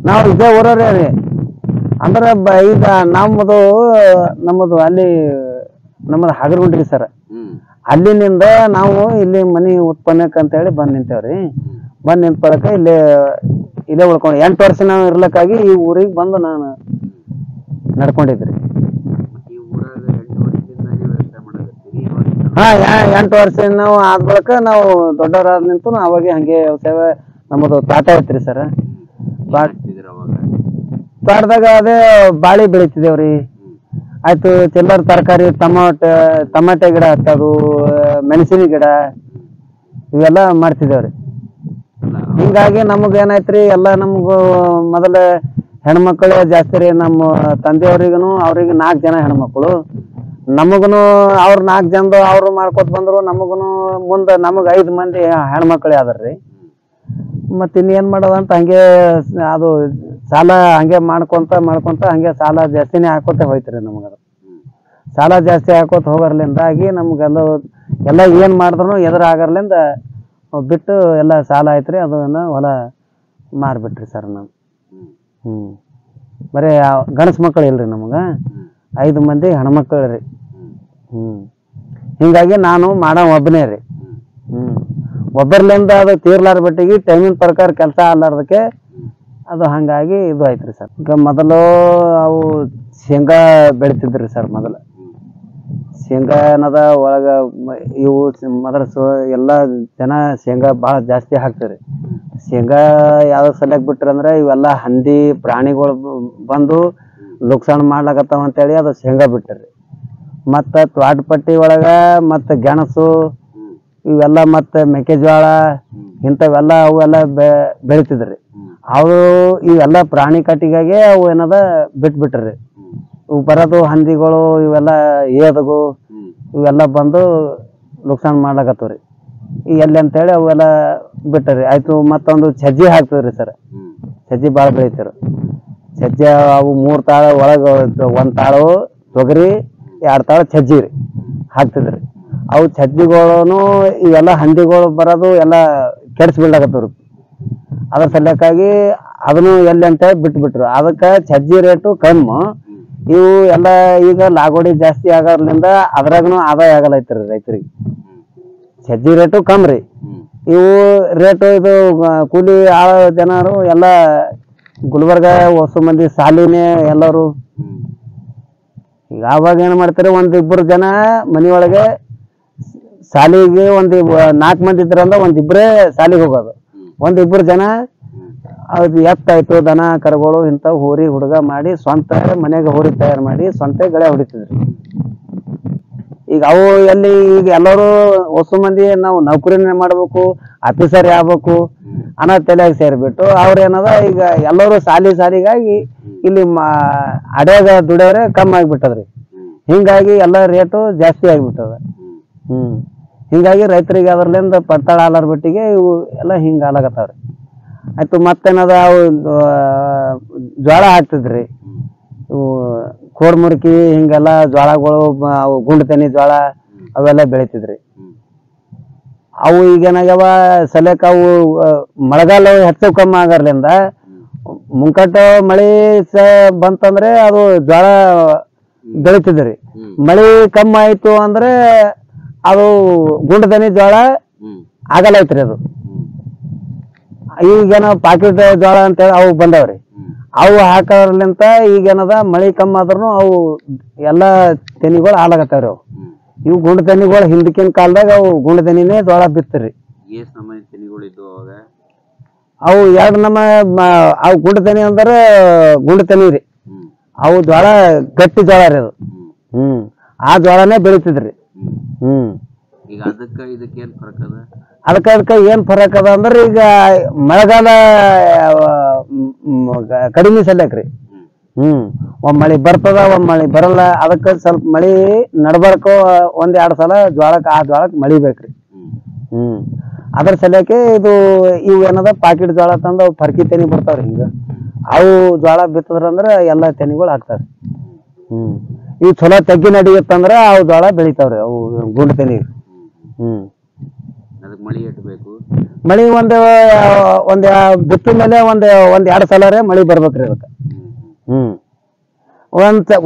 ನಾವು ಇದೇ ಊರವ್ರೇ ರೀ. ಅಂದ್ರೆ ಈಗ ನಮ್ಮದು ಅಲ್ಲಿ ನಮ್ಮದು ಹಗರಗುಂಡ್ರಿ ಸರ್. ಅಲ್ಲಿನಿಂದ ನಾವು ಇಲ್ಲಿ ಮನಿ ಉತ್ಪನ್ನಕ್ಕೆ ಅಂತ ಹೇಳಿ ಬಂದ್ ನಿಂತೇವ್ರಿ. ಬಂದ್ ನಿಂತ್ಕೊಳಕ ಇಲ್ಲೇ ಉಳ್ಕೊಂಡು 8 ವರ್ಷ ನಾವು ಇರ್ಲಕ್ಕಾಗಿ ಈ ಊರಿಗೆ ಬಂದು ನಾನು ನಡ್ಕೊಂಡಿದ್ರಿ. ಹಾ 8 ವರ್ಷ ನಾವು ಆದ ಬಳಿಕ ನಾವು ದೊಡ್ಡವರಾದ ನಿಂತು ಅವಾಗ ಹಂಗೆ ವ್ಯವಸಾಯ ನಮ್ಮದು ತೋಟ ಐತ್ರಿ ಸರ್. ತೋಟದಾಗ ಅದೇ ಬಾಳಿ ಬೆಳಿತಿದೇವ್ರಿ. ಆಯ್ತು ಚಿಲ್ಲರ್ ತರಕಾರಿ, ಟಮಾಟೆ ಗಿಡ ಹಚ್ಚೋದು, ಮೆಣಸಿನ ಗಿಡ ಇವೆಲ್ಲ ಮಾಡ್ತಿದೇವ್ರಿ. ಹಿಂಗಾಗಿ ನಮಗ ಏನಾಯ್ತ್ರಿ, ಎಲ್ಲ ನಮಗೂ ಮೊದಲ ಹೆಣ್ಮಕ್ಳು ಜಾಸ್ತಿ ರೀ. ನಮ್ಮ ತಂದೆಯವ್ರಿಗೂ ಅವ್ರಿಗೆ 4 ಜನ ಹೆಣ್ಮಕ್ಳು, ನಮಗುನು ಅವ್ರ 4 ಜನದು ಅವ್ರು ಮಾಡ್ಕೊತ ಬಂದ್ರು. ನಮಗುನು ಮುಂದೆ ನಮಗ್ 5 ಮಂದಿ ಹೆಣ್ಮಕ್ಳೇ ಅದಾರ್ರಿ. ಮತ್ತೆ ಇನ್ನೇನ್ ಮಾಡೋದಂತ ಹಂಗೆ ಅದು ಸಾಲ ಹಂಗೆ ಮಾಡ್ಕೊಂತ ಹಂಗೆ ಸಾಲ ಜಾಸ್ತಿನೇ ಹಾಕೋತ ಹೋಯ್ತ್ರಿ. ನಮಗದು ಸಾಲ ಜಾಸ್ತಿ ಹಾಕೋತ ಹೋಗರ್ಲಿಂದಾಗಿ ನಮ್ಗೆಲ್ಲ ಏನ್ ಮಾಡಿದ್ರು ಎದುರಾಗರ್ಲಿಂದ ಬಿಟ್ಟು ಎಲ್ಲ ಸಾಲ ಆಯ್ತ್ರಿ. ಅದನ್ನ ಹೊಲ ಮಾರ್ಬಿಟ್ರಿ ಸರ್ ನಾವು. ಬರೀ ಗಣಸ್ ಮಕ್ಕಳು ಇಲ್ರಿ ನಮಗ, 5 ಮಂದಿ ಹೆಣ್ಮಕ್ಳು ರೀ. ಹಿಂಗಾಗಿ ನಾನು ಒಬ್ಬನೇ ರೀ. ಒಬ್ಬರ್ಲಿಂದ ಅದು ತೀರ್ಲಾರ ಬಟ್ಟಿಗೆ ಟೈಮಿನ ಪ್ರಕಾರ ಕೆಲಸ ಅಲ್ಲಾರ್ದಕ್ಕೆ ಅದು ಹಂಗಾಗಿ ಇದು ಆಯ್ತ್ರಿ ಸರ್. ಈಗ ಮೊದಲು ಅವು ಶೇಂಗಾ ಬೆಳಿತಿದ್ರಿ ಸರ್. ಮೊದಲು ಶೇಂಗಾ ಏನದ ಒಳಗ ಇವು ಎಲ್ಲ ಜನ ಶೇಂಗಾ ಭಾಳ ಜಾಸ್ತಿ ಹಾಕ್ತಿರಿ. ಶೇಂಗಾ ಯಾವ್ದು ಸಲಕ್ ಬಿಟ್ರಂದ್ರೆ ಇವೆಲ್ಲ ಹಂದಿ ಪ್ರಾಣಿಗಳು ಬಂದು ಲುಕ್ಸಾನ್ ಮಾಡ್ಲಾಕತ್ತಾವ ಅಂತೇಳಿ ಅದು ಶೇಂಗಾ ಬಿಟ್ರಿ. ಮತ್ತು ತ್ವಾಟ ಪಟ್ಟಿ ಒಳಗ ಮತ್ತು ಗೆಣಸು ಇವೆಲ್ಲ ಮತ್ತು ಮೆಕ್ಕೆಜೋಳ ಇಂಥವೆಲ್ಲ ಅವೆಲ್ಲ ಬೆಳಿತಿದ್ರಿ. ಅವು ಇವೆಲ್ಲ ಪ್ರಾಣಿ ಕಟ್ಟಿಗಾಗಿ ಅವು ಏನದ ಬಿಟ್ಬಿಟ್ರಿ. ಇವು ಬರೋದು ಹಂದಿಗಳು ಇವೆಲ್ಲ ಏದಗು ಇವೆಲ್ಲ ಬಂದು ಲುಕ್ಸಾನ್ ಮಾಡ್ಲಾಕತ್ತವ್ರಿ. ಈಗ ಎಲ್ಲಿ ಅಂತೇಳಿ ಅವೆಲ್ಲ ಬಿಟ್ಟರಿ. ಆಯ್ತು ಮತ್ತೊಂದು ಸಜ್ಜಿ ಹಾಕ್ತಿದ್ರಿ ಸರ್. ಸಜ್ಜಿ ಭಾಳ ಬೆಳಿತಾರ. ಸಜ್ಜಿ ಅವು 3 ತಾಳ ಒಳಗೆ 1 ತಾಳು ತೊಗರಿ, 2 ತಾಳು ಸಜ್ಜಿ ರೀ ಹಾಕ್ತಿದ್ರಿ. ಅವು ಸಜ್ಜಿಗಳು ಇವೆಲ್ಲ ಹಂದಿಗಳು ಬರೋದು ಎಲ್ಲ ಕೆಡ್ಸಿ ಬೀಳಾಕತ್ತವ್ರಿ. ಅದ್ರ ಸಲಕ್ಕಾಗಿ ಅದನ್ನು ಎಲ್ಲಿ ಅಂತ ಬಿಟ್ಬಿಟ್ರು. ಅದಕ್ಕೆ ಸಜ್ಜಿ ರೇಟು ಕಮ್ಮಿ. ಇವು ಎಲ್ಲ ಈಗ ಲಾಗೋಡಿ ಜಾಸ್ತಿ ಆಗೋದ್ರಿಂದ ಅದ್ರಾಗನು ಆದಾಯ ಆಗಲೈತ್ರಿ ರೈತರಿಗೆ. ಸಜ್ಜಿ ರೇಟು ಕಮ್ಮಿ ರೀ. ಇವು ರೇಟು ಇದು ಕೂಲಿ ಆಳ ಜನರು ಎಲ್ಲ ಗುಲ್ಬರ್ಗ ಹೊಸ ಮಂದಿ ಸಾಲಿನೇ ಎಲ್ಲರೂ. ಈಗ ಆವಾಗ ಏನು ಮಾಡ್ತಾರೆ, 1-2 ಜನ ಮನೆಯೊಳಗೆ ಸಾಲಿಗೆ 4 ಮಂದಿ ಇದ್ರಂದ್ರೆ 1-2 ಸಾಲಿಗೆ ಹೋಗೋದು. 1-2 ಜನ ಅದು ಎತ್ತಾಯ್ತು ದನ ಕರುಗಳು ಇಂಥವು ಹೋರಿ ಹುಡುಗ ಮಾಡಿ ಸ್ವಂತ ಮನೆಗೆ ಹೋರಿ ತಯಾರು ಮಾಡಿ ಸ್ವಂತ ಗಳೆ ಹೊಡಿತಿದ್ರಿ. ಈಗ ಅವು ಎಲ್ಲಿ ಈಗ ಎಲ್ಲರೂ ಹೊಸ ಮಂದಿ ನಾವು ನೌಕರಿನೇ ಮಾಡ್ಬೇಕು, ಆಫೀಸರ್ ಆಗ್ಬೇಕು ಅನ್ನೋ ತಲೆಯಾಗಿ ಸೇರಿಬಿಟ್ಟು ಅವ್ರೇನದ ಈಗ ಎಲ್ಲರೂ ಸಾಲಿಗಾಗಿ ಇಲ್ಲಿ ಅಡ್ಯಾಗ ದುಡಿಯೋರೆ ಕಮ್ಮಿ ಆಗಿಬಿಟ್ಟದ್ರಿ. ಹಿಂಗಾಗಿ ಎಲ್ಲ ರೇಟು ಜಾಸ್ತಿ ಆಗಿಬಿಟ್ಟದ. ಹಿಂಗಾಗಿ ರೈತರಿಗೆ ಅದ್ರಲ್ಲಿಂದ ಪಡ್ತಾಳ ಆಲಾರ ಬಿಟ್ಟಿಗೆ ಇವು ಎಲ್ಲ ಹಿಂಗೆ ಆಲಾಗತ್ತಾವ್ರಿ. ಆಯ್ತು ಮತ್ತೇನದ ಅವು ಜೋಳ ಹಾಕ್ತಿದ್ರಿ. ಇವು ಕೋಡ್ಮುರ್ಕಿ ಹಿಂಗೆಲ್ಲ ಜೋಳಗಳು, ಅವು ಗುಂಡ್ತನಿ ಜೋಳ ಅವೆಲ್ಲ ಬೆಳಿತಿದ್ರಿ. ಅವು ಈಗೇನಾಗ್ಯಾವ ಸಲಕ ಅವು ಮಳೆಗಾಲ ಹೆಚ್ಚು ಕಮ್ಮಿ ಆಗರ್ಲಿಂದ ಮುಂಕಟ್ಟ ಮಳೆ ಬಂತಂದ್ರೆ ಅದು ಜೋಳ ಬೆಳಿತಿದ್ರಿ. ಮಳೆ ಕಮ್ಮಿ ಆಯ್ತು ಅಂದ್ರೆ ಅದು ಗುಂಡ್ದನಿ ಜೋಳ ಆಗಲೈತ್ರಿ. ಅದು ಈಗೇನೋ ಪಾಕೆಟ್ ಜೋಳ ಅಂತೇಳಿ ಅವು ಬಂದವ್ರಿ. ಅವು ಹಾಕೋರ್ಲಿಂತ ಈಗೇನದ ಮಳೆ ಕಮ್ಮಿ ಆದ್ರೂ ಅವು ಎಲ್ಲ ತೆನಿಗಳು ಹಾಳಾಗತ್ತಾವ್ರಿ. ಇವು ಗುಂಡು ತೆನಿಗಳು ಹಿಂದಕಿನ ಕಾಲದಾಗ ಅವು ಗುಂಡು ತೆನಿನೇ ಜೋಳ ಬಿತ್ತರಿ. ಅವು 2 ಅವು ಗುಂಡು ತೆನಿ ಅಂದ್ರೆ ಗುಂಡು ತೆನಿ ರೀ. ಅವು ಜೋಳ ಗಟ್ಟಿ ಜೋಳ ರೀ ಅದು. ಆ ಜೋಳನೇ ಬೆಳಿತಿದ್ರಿ. ಅದಕ್ಕೆ ಏನ್ ಫರಕ್ ಅದ ಅಂದ್ರೆ ಈಗ ಮಳೆಗಾಲ ಕಡಿಮೆ ಸಲ್ಯಕ್ರಿ. ಒಮ್ಮೆ ಮಳೆ ಬರ್ತದ, ಒಮ್ಮೆ ಮಳೆ ಬರಲ್ಲ. ಅದಕ್ಕೆ ಸ್ವಲ್ಪ ಮಳಿ ನಡ್ಬರ್ಕು 1-2 ಸಲ ಆ ಜೋಳಕ್ಕೆ ಮಳಿ ಬೇಕ್ರಿ. ಅದ್ರ ಸಲಕ್ಕೆ ಇವು ಏನದ ಪಾಕಿಟ್ ಜೋಳ ತಂದು ಅವು ಫರ್ಕಿ ತೆನಿ ಬರ್ತಾವ್ರಿ. ಹಿಂಗ ಅವು ಜೋಳ ಬಿತ್ತದ್ರಂದ್ರ ಎಲ್ಲ ತೆನಿಗಳು ಹಾಕ್ತಾರ. ಇವು ಚಲೋ ತಗ್ಗಿ ನಡಿಯತ್ತಂದ್ರ ಅವು ಜೋಳ ಬೆಳಿತಾವ್ರಿ. ಅವು ಗುಂಡು ತೆನಿ. ಮಳಿ ಒಂದ್ ಬಿತ್ತ ಮೇಲೆ ಒಂದ್ 2 ಸಲ ಮಳಿ ಬರ್ಬೇಕ್ರಿ ಅದಕ್ಕೆ.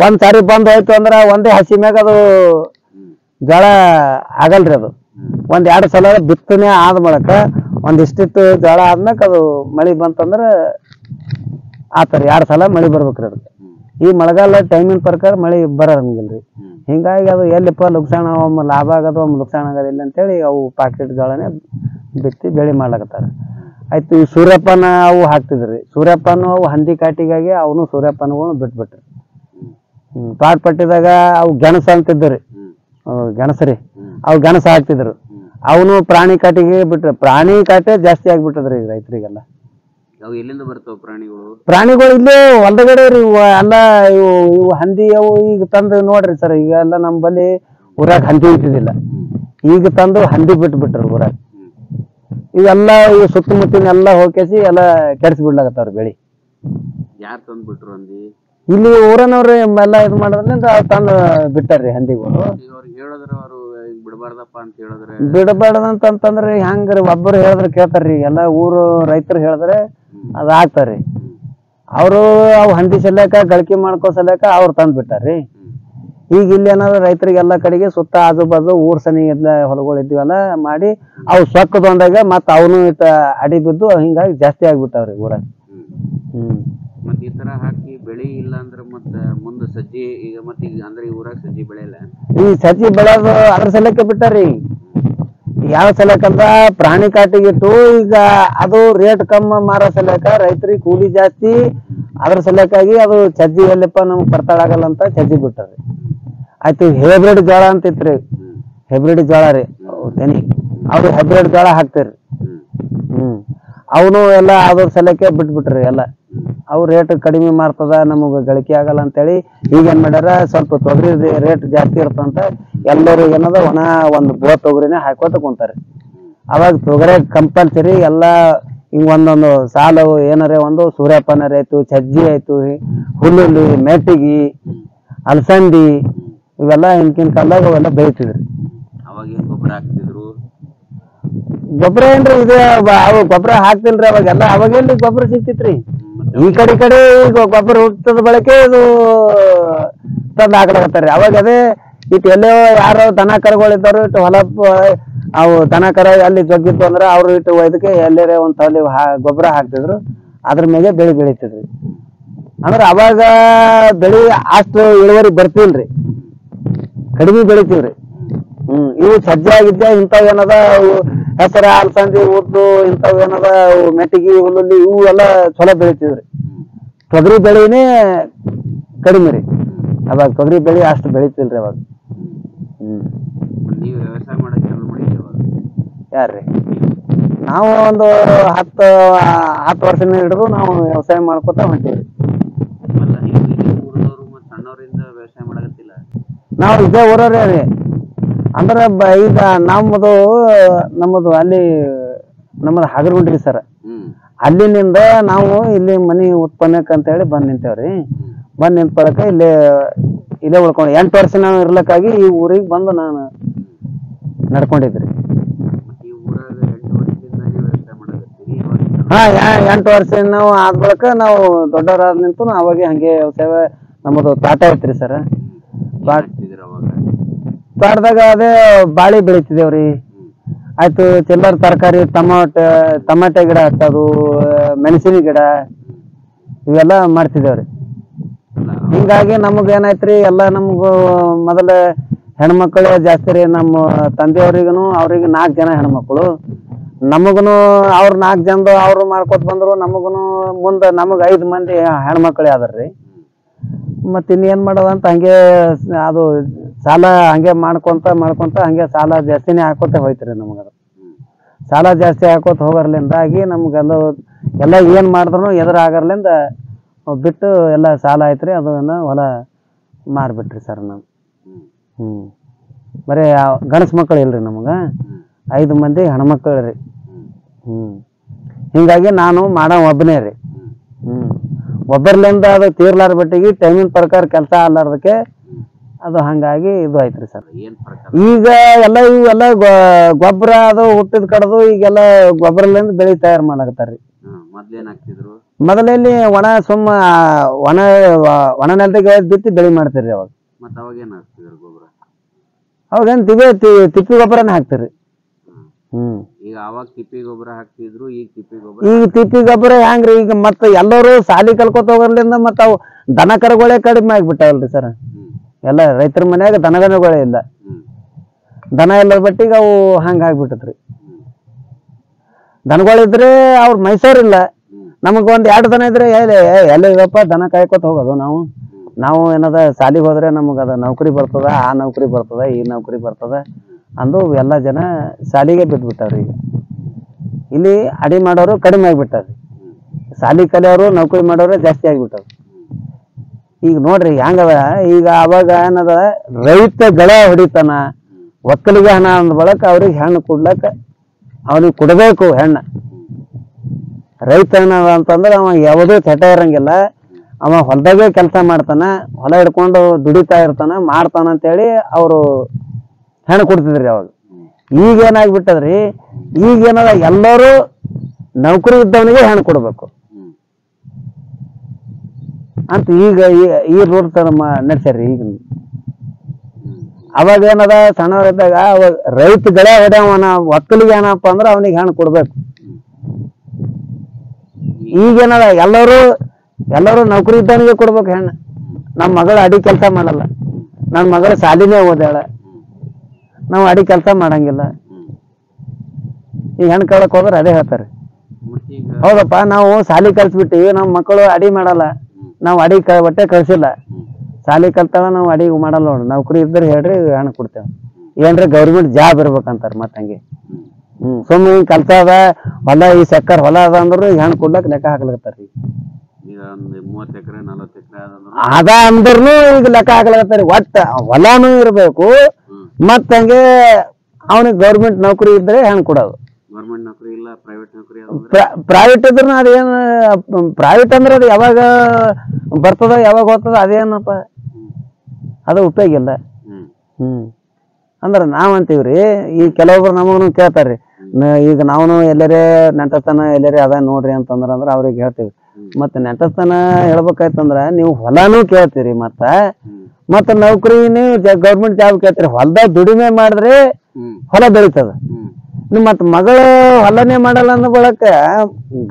ಒಂದ್ ಸಾರಿ ಬಂದ್ ಹೋಯ್ತು ಅಂದ್ರ ಒಂದೇ ಹಸಿ ಮ್ಯಾಗ ಅದು ಜೋಳ ಆಗಲ್ರಿ. ಅದು 1-2 ಸಲ ಬಿತ್ತನೆ ಆದ ಮೂಲಕ ಒಂದಿಷ್ಟಿತ್ತು ಜೋಳ ಆದ್ಮ್ಯಾಕ ಅದು ಮಳಿ ಬಂತಂದ್ರ ಆತರಿ. 2 ಸಲ ಮಳಿ ಬರ್ಬೇಕ್ರಿ ಅದಕ್ಕೆ. ಈ ಮಳೆಗಾಲ ಟೈಮಿನ ಪ್ರಕಾರ ಮಳಿ ಬರಂಗಿಲ್ರಿ. ಹಿಂಗಾಗಿ ಅದು ಎಲ್ಲಿಪ್ಪ ಲುಕ್ಸಾಣ, ಒಮ್ಮೆ ಲಾಭ ಆಗೋದು ಒಮ್ಮೆ ಲುಕ್ಸಾಣ ಆಗೋದಿಲ್ಲ ಅಂತೇಳಿ ಅವು ಪಾಕೆಟ್ ಜೋಳನೇ ಬಿತ್ತಿ ಬೆಳೆ ಮಾಡ್ಲಕತ್ತಾರ. ಆಯ್ತು ಈ ಸೂರ್ಯಪಾನ ಅವು ಹಾಕ್ತಿದ್ರಿ. ಸೂರ್ಯಪಾನ ಅವು ಹಂದಿ ಕಾಟಿಗಾಗಿ ಅವನು ಸೂರ್ಯಪಾನಗಳು ಬಿಟ್ಬಿಟ್ರಿ. ಪಾಟ್ ಪಟ್ಟಿದಾಗ ಅವು ಗೆಣಸ ಅಂತಿದ್ರಿ, ಗೆಣಸ್ರಿ, ಅವು ಗೆಣಸ ಹಾಕ್ತಿದ್ರು. ಅವನು ಪ್ರಾಣಿ ಕಾಟಿಗೆ ಬಿಟ್ರಿ. ಪ್ರಾಣಿ ಕಾಟೆ ಜಾಸ್ತಿ ಆಗ್ಬಿಟ್ಟದ್ರಿ ಈಗ ರೈತರಿಗೆಲ್ಲ. ಎಲ್ಲಿಂದ ಬರ್ತಾವ ಪ್ರಾಣಿಗಳು? ಪ್ರಾಣಿಗಳು ಇಲ್ಲೇ ಹೊಲದಗಡೆ ರೀ. ಎಲ್ಲ ಇವು ಹಂದಿ ಅವು ಈಗ ತಂದು ನೋಡ್ರಿ ಸರ್, ಈಗ ಎಲ್ಲ ನಮ್ಮಲ್ಲಿ ಊರಾಗ ಹಂದಿ ಇಟ್ಟಿದ್ದಿಲ್ಲ, ಈಗ ತಂದು ಹಂದಿ ಬಿಟ್ಬಿಟ್ರು ಊರಾಗ. ಇವೆಲ್ಲ ಇವು ಸುತ್ತಮುತ್ತಿನೆಲ್ಲ ಹೋಗಿಸಿ ಎಲ್ಲ ಕೆಡ್ಸಿ ಬಿಡ್ಲಾಗತ್ತಾವ್ರಿ ಬೆಳಿ. ಯಾರು ತಂದು ಬಿಟ್ರು ಹಂದಿ? ಇಲ್ಲಿ ಊರನವ್ರು ಎಲ್ಲ ಇದು ಮಾಡೋದ್ರಿಂದ ತಂದು ಬಿಟ್ಟಾರ್ರಿ ಹಂದಿಗಳು. ಹೇಳಿದ್ರ ಅವರು ಬಿಡಬಾರ್ದಪ್ಪ ಅಂತ ಹೇಳಿದ್ರೆ ಬಿಡಬಾರ್ದಂತಂದ್ರೆ ಹೆಂಗ್ರಿ, ಒಬ್ಬರು ಹೇಳಿದ್ರೆ ಕೇಳ್ತಾರ್ರಿ. ಎಲ್ಲ ಊರು ರೈತರು ಹೇಳಿದ್ರೆ ಅದ್ ಆಗ್ತಾರ್ರಿ. ಅವರು ಅವು ಹಂದಿ ಸಲ್ಯಾಕ ಗಳಿಕೆ ಮಾಡ್ಕೋ ಸಲ್ಯಾಕ ಅವ್ರು ತಂದ್ ಬಿಟ್ಟಾರ್ರಿ. ಈಗ ಇಲ್ಲಿ ಏನಾದ್ರು ರೈತರಿಗೆಲ್ಲ ಕಡೆಗೆ ಸುತ್ತ ಆಜು ಬಾಜು ಊರ್ ಸನಿ ಎಲ್ಲ ಹೊಲಗಳು ಇದ್ವಲ್ಲ ಮಾಡಿ ಅವು ಸೊಕ್ಕದೊಂದಾಗ ಮತ್ತ ಅವನು ಅಡಿ ಬಿದ್ದು ಹಿಂಗಾಗಿ ಜಾಸ್ತಿ ಆಗ್ಬಿಟ್ಟಾವ್ರಿ ಊರಾಗ. ಮತ್ ಈ ತರ ಹಾಕಿ ಬೆಳಿ ಇಲ್ಲ ಅಂದ್ರ ಮತ್ತ ಮುಂದ ಸಜ್ಜಿ ಈಗ ಮತ್ತ ಈಗ ಅಂದ್ರೆ ಈ ಊರಾಗ ಸಜ್ಜಿ ಬೆಳೆಯಲ್ಲ. ಈ ಸಜ್ಜಿ ಬೆಳೆಯೋದು ಅದ್ರ ಸಲಕ್ಕೆ ಬಿಟ್ಟಾರಿ. ಯಾವ ಸಲಕಂದ್ರ ಪ್ರಾಣಿ ಕಾಟಿಗಿಟ್ಟು ಈಗ ಅದು ರೇಟ್ ಕಮ್ಮಿ ಮಾರೋ ಸಲಕ ರೈತರಿಗೆ ಕೂಲಿ ಜಾಸ್ತಿ. ಅದ್ರ ಸಲಕ್ಕಾಗಿ ಅದು ಸಜ್ಜಿ ಎಲ್ಲಿಪ್ಪ ನಮ್ಗೆ ಬರ್ತಾಳಾಗಲ್ಲ ಅಂತ ಸಜ್ಜಿ ಬಿಟ್ಟಾರಿ. ಆಯ್ತು ಹೈಬ್ರಿಡ್ ಜೋಳ ಅಂತ ಇತ್ರಿ, ಹೈಬ್ರಿಡ್ ಜೋಳ ರೀ ತೆನಿ, ಅವ್ರು ಹೈಬ್ರಿಡ್ ಜೋಳ ಹಾಕ್ತಿರಿ. ಅವನು ಎಲ್ಲ ಅದ್ರ ಸಲಕ್ಕೆ ಬಿಟ್ಬಿಟ್ರಿ ಎಲ್ಲ. ಅವು ರೇಟ್ ಕಡಿಮೆ ಮಾಡ್ತದ, ನಮಗೆ ಗಳಿಕೆ ಆಗಲ್ಲ ಅಂತೇಳಿ ಈಗೇನ್ ಮಾಡ್ಯಾರ, ಸ್ವಲ್ಪ ತೊಗರಿ ರೇಟ್ ಜಾಸ್ತಿ ಇರ್ತಂತ ಎಲ್ಲರೂ ಏನದ ಒಂದು ಬೋ ತೊಗರಿನೇ ಹಾಕೋತ ಕುಂತಾರೆ. ಅವಾಗ ತೊಗರಿ ಕಂಪಲ್ಸರಿ ಎಲ್ಲ ಹಿಂಗ್ ಒಂದೊಂದು ಸಾಲು ಏನಾರೇ ಒಂದು ಸೂರ್ಯಪಾನ ಆಯ್ತು, ಸಜ್ಜಿ ಆಯ್ತು, ಹುಲ್ಲುಲ್ಲಿ, ಮೆಟ್ಟಿಗಿ, ಅಲಸಂದಿ ಇವೆಲ್ಲ ಹಿಂದಿನ ಕಾಲದಾಗ ಅವೆಲ್ಲ ಬೆಳಿತಿದ್ರಿ. ಅವಾಗ ಗೊಬ್ಬರ ಹಾಕ್ತಿದ್ರು. ಗೊಬ್ಬರ ಏನ್ರಿ ಇದು ಅವು ಗೊಬ್ಬರ ಹಾಕ್ತಿಲ್ರಿ ಅವಾಗೆಲ್ಲ. ಅವಾಗೆಲ್ಲಿ ಗೊಬ್ಬರ ಸಿಗ್ತಿತ್ರಿ. ಈ ಕಡೆ ಈಗ ಗೊಬ್ಬರ ಹುಟ್ಟದ ಬಳಕೆ ಇದು ತಂದು ಹಾಕಲಾಗತ್ತಾರ್ರಿ. ಅವಾಗ ಅದೇ ಇಟ್ಟು ಎಲ್ಲೋ ಯಾರೋ ದನ ಕರುಗಳಿದ್ದವ್ರು ಇಟ್ಟು ಹೊಲ ಅವು ದನ ಕರ ಅಲ್ಲಿ ಜಗ್ಗಿತ್ತು ಅಂದ್ರೆ ಅವ್ರು ಇಟ್ಟು ಇದಕ್ಕೆ ಎಲ್ಲೇ ಒಂದ್ ತಲೆ ಗೊಬ್ಬರ ಹಾಕ್ತಿದ್ರು. ಅದ್ರ ಮೇಲೆ ಬೆಳಿ ಬೆಳಿತಿದ್ರಿ. ಅಂದ್ರೆ ಅವಾಗ ಬೆಳಿ ಅಷ್ಟು ಇಳುವರಿ ಬರ್ತಿಲ್ರಿ, ಕಡಿಮೆ ಬೆಳಿತೀವ್ರಿ. ಇವು ಸಜ್ಜೆ ಆಗಿದ್ದೆ ಇಂಥವ್ ಏನದ ಹೆಸರ, ಅಲಸಂದಿ, ಉದ್ದು ಇಂಥವ್ ಏನದ ಮೆಟ್ಟಿಗಿ, ಹುಲ್ಲುಲ್ಲಿ ಇವು ಎಲ್ಲ ಚಲೋ ಬೆಳಿತಿದ್ರಿ. ತೊಗರಿ ಬೆಳಿನೇ ಕಡಿಮೆ ರೀ ಅವಾಗ. ತೊಗರಿ ಬೆಳಿ ಅಷ್ಟು ಬೆಳಿತಿಲ್ರಿ ಅವಾಗ. ನೀವು ವ್ಯವಸಾಯ ಮಾಡಕ್ ಚಾಲು ಮಾಡಿದ್ರಿ ಅವಾಗ? ಯಾರ್ರಿ? ನಾವು ಒಂದು 10 ವರ್ಷದಿಂದ ಹಿಡಿದು ನಾವು ವ್ಯವಸಾಯ ಮಾಡ್ಕೊತ ಹೊಂಟೀವಿ. ಊರದವರು ಮತ್ತು ಸಣ್ಣವರಿಂದ ವ್ಯವಸಾಯ ಮಾಡಕತ್ತಿಲ್ಲ? ನಾವು ಇದೇ ಊರವ್ರೇ ರೀ. ಅಂದ್ರೆ ಈಗ ನಮ್ಮದು ಅಲ್ಲಿ ನಮ್ಮದು ಹಗರಗುಂಡ್ರಿ ಸರ್. ಅಲ್ಲಿನಿಂದ ನಾವು ಇಲ್ಲಿ ಮನಿ ಉತ್ಪನ್ನಕ್ಕೆ ಅಂತ ಹೇಳಿ ಬಂದ್ ನಿಂತೇವ್ರಿ. ಬಂದ್ ನಿಂತ್ಕೊಳಕ ಇಲ್ಲೇ ಉಳ್ಕೊಂಡು 8 ವರ್ಷ ನಾವು ಇರ್ಲಕ್ಕಾಗಿ ಈ ಊರಿಗೆ ಬಂದು ನಾನು ನಡ್ಕೊಂಡಿದ್ರಿ. ಹಾ 8 ವರ್ಷ ನಾವು ಆದ ಬಳಿಕ ನಾವು ದೊಡ್ಡವರಾದ ನಿಂತು ಅವಾಗೆ ಹಂಗೆ ವ್ಯವಸಾಯ. ನಮ್ಮದು ತೋಟ ಐತ್ರಿ ಸರ್. ತೋಟದಾಗ ಅದೇ ಬಾಳಿ ಬೆಳಿತಿದೇವ್ರಿ. ಆಯ್ತು ಚಿಲ್ಲರ್ ತರಕಾರಿ, ಟಮಾಟೆ ಗಿಡ ಹಚ್ಚೋದು, ಮೆಣಸಿನ ಗಿಡ ಇವೆಲ್ಲ ಮಾಡ್ತಿದೇವ್ರಿ. ಹಿಂಗಾಗಿ ನಮಗ್ ಏನಾಯ್ತ್ರಿ, ಎಲ್ಲ ನಮಗೂ ಮೊದಲ ಹೆಣ್ಮಕ್ಳು ಜಾಸ್ತಿ ರೀ. ನಮ್ಮ ತಂದೆಯವ್ರಿಗೂ ಅವ್ರಿಗೆ 4 ಜನ ಹೆಣ್ಮಕ್ಳು, ನಮಗುನು ಅವ್ರ 4 ಜನದು ಅವ್ರು ಮಾಡ್ಕೊತ ಬಂದ್ರು. ನಮಗುನು ಮುಂದೆ ನಮಗ್ 5 ಮಂದಿ ಹೆಣ್ಮಕ್ಳೇ ಆದ್ರಿ. ಮತ್ ಇನ್ನೇನ್ ಮಾಡೋದಂತ ಹಂಗೆ ಅದು ಸಾಲ ಹಂಗೆ ಮಾಡ್ಕೊಂತ ಹಂಗೆ ಸಾಲ ಜಾಸ್ತಿನೇ ಹಾಕೋತ ಹೋಯ್ತ್ರಿ. ನಮಗದು ಸಾಲ ಜಾಸ್ತಿ ಹಾಕೋತ ಹೋಗರ್ಲಿಂದಾಗಿ ನಮ್ಗೆಲ್ಲ ಏನ್ ಮಾಡಿದ್ರು ಎದುರಾಗರ್ಲಿಂದ ಬಿಟ್ಟು ಎಲ್ಲ ಸಾಲ ಆಯ್ತ್ರಿ. ಅದನ್ನ ಹೊಲ ಮಾರ್ಬಿಟ್ರಿ ಸರ್ ನಾವು. ಬರೀ ಗಂಡಸ್ ಮಕ್ಕಳು ಇಲ್ರಿ ನಮಗ, 5 ಮಂದಿ ಹೆಣ್ಮಕ್ಳು ರೀ. ಹಿಂಗಾಗಿ ನಾನು ಮಾಡೋ ಒಬ್ಬನೇ ರೀ. ಒಬ್ಬರ್ಲಿಂದ ಅದು ತೀರ್ಲಾರ ಬಟ್ಟಿಗೆ ಟೈಮಿನ ಪ್ರಕಾರ ಕೆಲಸ ಆಗ್ಲಾರ್ದಕ್ಕೆ ಅದು ಹಂಗಾಗಿ ಇದು ಐತ್ರಿ ಸರ್. ಏನ್ ಫರಕ? ಈಗ ಇವೆಲ್ಲ ಗೊಬ್ಬರ ಅದು ಹುಟ್ಟಿದ ಕಡದು ಈಗೆಲ್ಲ ಗೊಬ್ಬರದಿಂದ ಬೆಳಿ ತಯಾರು ಮಾಡಕತ್ತಾರ್ರಿ. ಮೊದ್ಲೇನ್ ಹಾಕ್ತಿದ್ರು? ಮೊದಲಲ್ಲಿ ಒಣ ನೆಲದಾಗ ಬಿತ್ತಿ ಬೆಳಿ ಮಾಡ್ತಿರ್ರಿ ಅವಾಗ. ಮತ್ತ ಅವಾಗ ಏನ್ ಹಾಕ್ತಿದ್ರು ಗೊಬ್ಬರ? ಅವಾಗೇನ್ ತಿಪ್ಪಿ ಗೊಬ್ಬರನ ಹಾಕ್ತಿರಿ. ಈಗ ಅವಾಗ ತಿಪ್ಪಿ ಗೊಬ್ಬರ ಹಾಕ್ತಿದ್ರು, ಈಗ ತಿಪ್ಪಿ ಗೊಬ್ಬರ ಹೆಂಗ್ರಿ? ಈಗ ಮತ್ತ ಎಲ್ಲರೂ ಸಾಲಿ ಕಲ್ಕೋತ ಹೋಗೋದ್ರಿಂದ ಮತ್ತ ಅವು ದನ ಕರುಗಳೇ ಕಡಿಮೆ ಆಗ್ಬಿಟ್ಟಾವಲ್ರಿ ಸರ್. ಎಲ್ಲ ರೈತರ ಮನ್ಯಾಗ ದನಗಳೇ ಇಲ್ಲ. ದನ ಎಲ್ಲ ಬಟ್ಟಿಗೆ ಅವು ಹಂಗ ಆಗ್ಬಿಟ್ಟತ್ರಿ. ದನಗಳಿದ್ರೆ ಅವ್ರ ಮೈಸೂರಿಲ್ಲ. ನಮಗ ಒಂದ್ 2 ದನ ಇದ್ರೆ ಎಲ್ಲ ಇವಪ್ಪ ದನ ಕಾಯ್ಕೋತ ಹೋಗೋದು. ನಾವು ಏನದ ಸಾಲಿಗೆ ಹೋದ್ರೆ ನಮಗದ ನೌಕರಿ ಬರ್ತದ, ಆ ನೌಕರಿ ಬರ್ತದ, ಈ ನೌಕರಿ ಬರ್ತದ ಅಂದು ಎಲ್ಲ ಜನ ಸಾಲಿಗೆ ಬಿದ್ಬಿಟ್ಟಾರ್ರಿ. ಈಗ ಇಲ್ಲಿ ಅಡಿ ಮಾಡೋರು ಕಡಿಮೆ ಆಗ್ಬಿಟ್ಟಾರ್ರಿ. ಸಾಲಿ ಕಲಿಯೋರು ನೌಕರಿ ಮಾಡೋರು ಜಾಸ್ತಿ ಆಗ್ಬಿಟ್ಟಾರ. ಈಗ ನೋಡ್ರಿ ಹೆಂಗದ. ಈಗ ಅವಾಗ ಏನದ, ರೈತ ಗಳ ಹೊಡಿತಾನ, ಒಕ್ಕಲಿಗೆ ಹಣ ಅಂದ ಬಳಕ ಅವ್ರಿಗೆ ಹೆಣ್ಣು ಕೊಡ್ಲಕ್ಕ ಅವನಿಗೆ ಕೊಡಬೇಕು ಹೆಣ್ಣು. ರೈತ ಏನದ ಅಂತಂದ್ರೆ ಅವ ಯಾವುದೂ ಚಟ ಇರಂಗಿಲ್ಲ. ಅವ ಹೊಲದಾಗೆ ಕೆಲಸ ಮಾಡ್ತಾನ, ಹೊಲ ಹಿಡ್ಕೊಂಡು ದುಡಿತಾ ಇರ್ತಾನ, ಮಾಡ್ತಾನ ಅಂತೇಳಿ ಅವರು ಹೆಣ್ಣು ಕೊಡ್ತಿದ್ರಿ ಅವಾಗ. ಈಗ ಏನಾಗ್ಬಿಟ್ಟದ್ರಿ, ಈಗೇನದ ಎಲ್ಲರೂ ನೌಕರಿ ಇದ್ದವನಿಗೆ ಹೆಣ್ಣು ಕೊಡ್ಬೇಕು ಅಂತ ಈ ರೂಢ ನಡೆಸ್ಯಾರಿ. ಈಗ ಅವಾಗ ಏನದ ಸಣ್ಣವರಿದ್ದಾಗ ಅವಾಗ ರೈತ ಗಳೇ ಹೊಡ್ಯಾವನ, ಒಕ್ಕಲಿಗೆ ಏನಪ್ಪ ಅಂದ್ರ ಅವನಿಗೆ ಹೆಣ್ಣು ಕೊಡ್ಬೇಕು. ಈಗೇನದ ಎಲ್ಲರೂ ನೌಕರಿ ಇದ್ದವನಿಗೆ ಕೊಡ್ಬೇಕು ಹೆಣ್ಣು. ನಮ್ಮ ಮಗಳು ಅಡಿ ಕೆಲಸ ಮಾಡಲ್ಲ, ನನ್ನ ಮಗಳು ಸಾಲಿನೇ ಓದಾಳ, ನಾವು ಅಡಿ ಕೆಲಸ ಮಾಡಂಗಿಲ್ಲ. ಈಗ ಹೆಣ್ಣು ಕೇಳಕ್ ಹೋದ್ರೆ ಅದೇ ಹೇಳ್ತಾರೆ, ಹೌದಪ್ಪ ನಾವು ಸಾಲಿ ಕಲ್ಸ್ಬಿಟ್ಟಿವಿ, ನಮ್ಮ ಮಕ್ಕಳು ಅಡಿ ಮಾಡಲ್ಲ, ನಾವು ಅಡಿ ಒಟ್ಟೆ ಕಳ್ಸಿಲ್ಲ, ಸಾಲಿ ಕಲ್ತಾಳ, ನಾವು ಅಡಿ ಮಾಡಲ್ಲ ನೋಡ್ರಿ, ನೌಕರಿ ಇದ್ರೆ ಹೇಳ್ರಿ ಹೆಣ್ಣು ಕೊಡ್ತೇವೆ. ಏನ್ರಿ ಗೌರ್ಮೆಂಟ್ ಜಾಬ್ ಇರ್ಬೇಕಂತಾರ. ಮತ್ತ ಹಂಗೆ ಸುಮ್ಮನೆ ಹಿಂಗ್ ಕಲ್ತ ಅದ, ಹೊಲ ಈ ಸಕ್ಕರ್ ಹೊಲ ಅದ ಅಂದ್ರು ಹೆಣ್ಣು ಕೊಡ್ಲಕ್ ಲೆಕ್ಕ ಹಾಕ್ಲಕತ್ತಾರ್ರಿ. ಅದ ಅಂದ್ರೂ ಈಗ ಲೆಕ್ಕ ಹಾಕ್ಲಕತ್ತಾರಿ. ಒಟ್ಟ ಹೊಲಾನು ಇರ್ಬೇಕು, ಮತ್ತ ಹಂಗೆ ಅವನಿಗೆ ಗೌರ್ಮೆಂಟ್ ನೌಕರಿ ಇದ್ರೆ ಹೆಣ್ಣು ಕೊಡೋದು. ಪ್ರೈವೇಟ್ ಇದ್ರು ಅದೇನು, ಪ್ರೈವೇಟ್ ಅಂದ್ರೆ ಅದು ಯಾವಾಗ ಬರ್ತದ ಯಾವಾಗ ಹೋಗ್ತದ ಅದೇನಪ್ಪ, ಅದು ಉಪಯೋಗ ಇಲ್ಲ. ಅಂದ್ರ ನಾವಂತೀವ್ರಿ, ಈ ಕೆಲವೊಬ್ರು ನಮಗೂ ಕೇಳ್ತಾರ್ರಿ, ಈಗ ನಾವು ಎಲ್ಲರೇ ನೆಂಟಸ್ತನ ಎಲ್ಲರೇ ಅದ ನೋಡ್ರಿ ಅಂತಂದ್ರ ಅವ್ರಿಗೆ ಹೇಳ್ತೀವಿ. ಮತ್ತ ನೆಂಟಸ್ತನ ಹೇಳ್ಬೇಕಾಯ್ತಂದ್ರ ನೀವು ಹೊಲಾನು ಕೇಳ್ತೀರಿ, ಮತ್ತ ನೌಕರಿನೇ ಗೌರ್ಮೆಂಟ್ ಜಾಬ್ ಕೇಳ್ತೀರಿ. ಹೊಲದಾಗ ದುಡಿಮೆ ಮಾಡಿದ್ರೆ ಹೊಲ ಬೆಳಿತದ. ಮತ್ ಮಗಳು ಹೊಲನೇ ಮಾಡಲ್ಲ ಅಂದ ಬಳಕ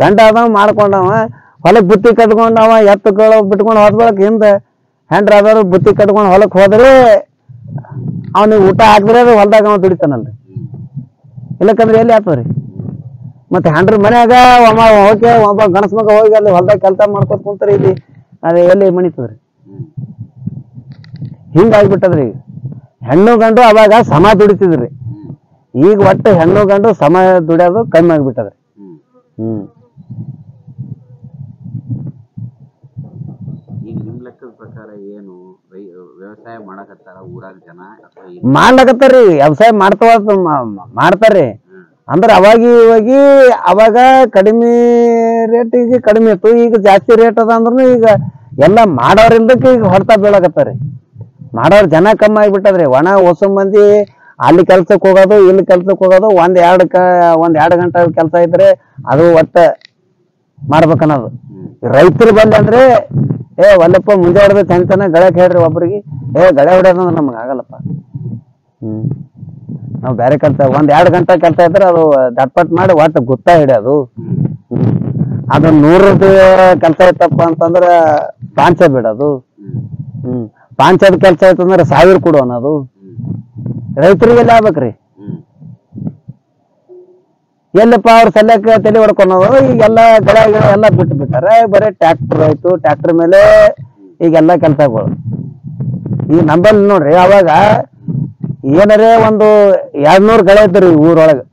ಗಂಡ ಅದಾವ ಮಾಡ್ಕೊಂಡವ, ಹೊಲಕ್ ಬುತ್ತಿ ಕಟ್ಕೊಂಡವ, ಎತ್ತುಗಳು ಬಿಟ್ಕೊಂಡು ಹೋದ ಬಳಕ ಹಿಂದ ಹೆಂಡ್ರ ಆದವ್ರು ಬುತ್ತಿ ಕಟ್ಕೊಂಡು ಹೊಲಕ್ ಹೋದ್ರೆ ಅವನಿಗೆ ಊಟ ಹಾಕಿದ್ರೆ ಅದು ಹೊಲದಾಗ ಅವ ದುಡಿತಾನಲ್ರಿ. ಇಲ್ಲಕಂದ್ರೆ ಎಲ್ಲಿ ಆಗ್ತದ್ರಿ? ಮತ್ತೆ ಹೆಂಡ್ರ ಮನ್ಯಾಗ ಒಬ್ಬ ಗಣಸ್ ಮಗ ಹೋಗಿ ಅಲ್ಲಿ ಹೊಲದಾಗ ಕೆಲಸ ಮಾಡ್ಕೊತ ಕುಂತಾರ, ಇಲ್ಲಿ ಅದೇ ಎಲ್ಲಿ ಮಣಿತದ್ರಿ? ಹಿಂಗಾಗ್ಬಿಟ್ಟದ್ರಿ. ಈಗ ಹೆಣ್ಣು ಗಂಡು ಅವಾಗ ಸಮ ದುಡಿತಿದ್ರಿ, ಈಗ ಒಟ್ಟು ಹೆಣ್ಣು ಗಂಡು ಸಮ ದುಡಿಯೋದು ಕಮ್ಮಿ ಆಗ್ಬಿಟ್ಟದ್ರಿ. ಈಗ ನಿಮ್ ಲೆಕ್ಕದ ಪ್ರಕಾರ ಏನು ವ್ಯವಸಾಯ ಮಾಡಕತ್ತಾರ ಊರಾಗ ಜನ? ಮಾಡ್ಲಕತ್ತಾರ್ರಿ, ವ್ಯವಸಾಯ ಮಾಡ್ತಾರ್ರಿ. ಅಂದ್ರ ಅವಾಗ ಕಡಿಮೆ ರೇಟಿಗೆ ಕಡಿಮೆ ಇತ್ತು, ಈಗ ಜಾಸ್ತಿ ರೇಟ್ ಅದ ಅಂದ್ರೂ ಈಗ ಎಲ್ಲ ಮಾಡೋರಿಲ್ದಕ್ಕೆ ಈಗ ಹೊಡ್ತಾ ಬೀಳಕತ್ತಾರಿ. ಮಾಡೋರ್ ಜನ ಕಮ್ಮಿ ಆಗ್ಬಿಟ್ಟದ್ರಿ. ಹೊಸ ಮಂದಿ ಅಲ್ಲಿ ಕೆಲ್ಸಕ್ಕೆ ಹೋಗೋದು, ಇಲ್ಲಿ ಕೆಲ್ಸಕ್ಕೆ ಹೋಗೋದು, ಒಂದ್ ಎರಡು ಗಂಟೆ ಕೆಲಸ ಇದ್ರೆ ಅದು ಒಟ್ಟ ಮಾಡ್ಬೇಕನ್ನೋದು. ರೈತರು ಬಂದ ಅಂದ್ರೆ ಒಲ್ಲಪ್ಪ ಮುಂಜೆ ಹೊಡೆದ ಚಂತನ ಗಳಕ್ ಹೇಳ್ರಿ ಒಬ್ರಿಗೆ, ಗಳೆ ಹೊಡ್ಯೋದಂದ್ರೆ ನಮ್ಗೆ ಆಗಲ್ಲಪ್ಪ. ನಾವು ಬೇರೆ ಕೆಲಸ 1-2 ಗಂಟೆ ಕೆಲಸ ಇದ್ರೆ ಅದು ದಟ್ಪಟ್ ಮಾಡಿ ಒಟ್ಟು ಗುತ್ತ ಹಿಡಿಯೋದು. ಅದು 100 ಕೆಲಸ ಇತ್ತಪ್ಪ ಅಂತಂದ್ರ ಪಾಂಚ ಬಿಡೋದು. ಪಾಂಚದ ಕೆಲಸ ಆಯ್ತಂದ್ರೆ 1000 ಕೊಡು ಅನ್ನೋದು. ರೈತರಿಗೆಲ್ಲ ಆಗ್ಬೇಕ್ರಿ. ಎಲ್ಲಪ್ಪ ಅವ್ರ ಸಲ್ಯಕ್ಕೆ ತಲೆ ಹೊಡ್ಕೊಳೋದು. ಈಗೆಲ್ಲ ಗಳ ಎಲ್ಲ ಬಿಟ್ಟು ಬಿಟ್ಟಾರೆ, ಬರೀ ಟ್ರ್ಯಾಕ್ಟರ್ ಆಯ್ತು, ಟ್ರ್ಯಾಕ್ಟರ್ ಮೇಲೆ ಈಗೆಲ್ಲ ಕೆಲಸಗಳು. ಈಗ ನಂಬಲ್ಲಿ ನೋಡ್ರಿ, ಅವಾಗ ಏನಾರೇ ಒಂದು 200 ಗಳೆ ಇದ್ರಿ ಊರೊಳಗೆ.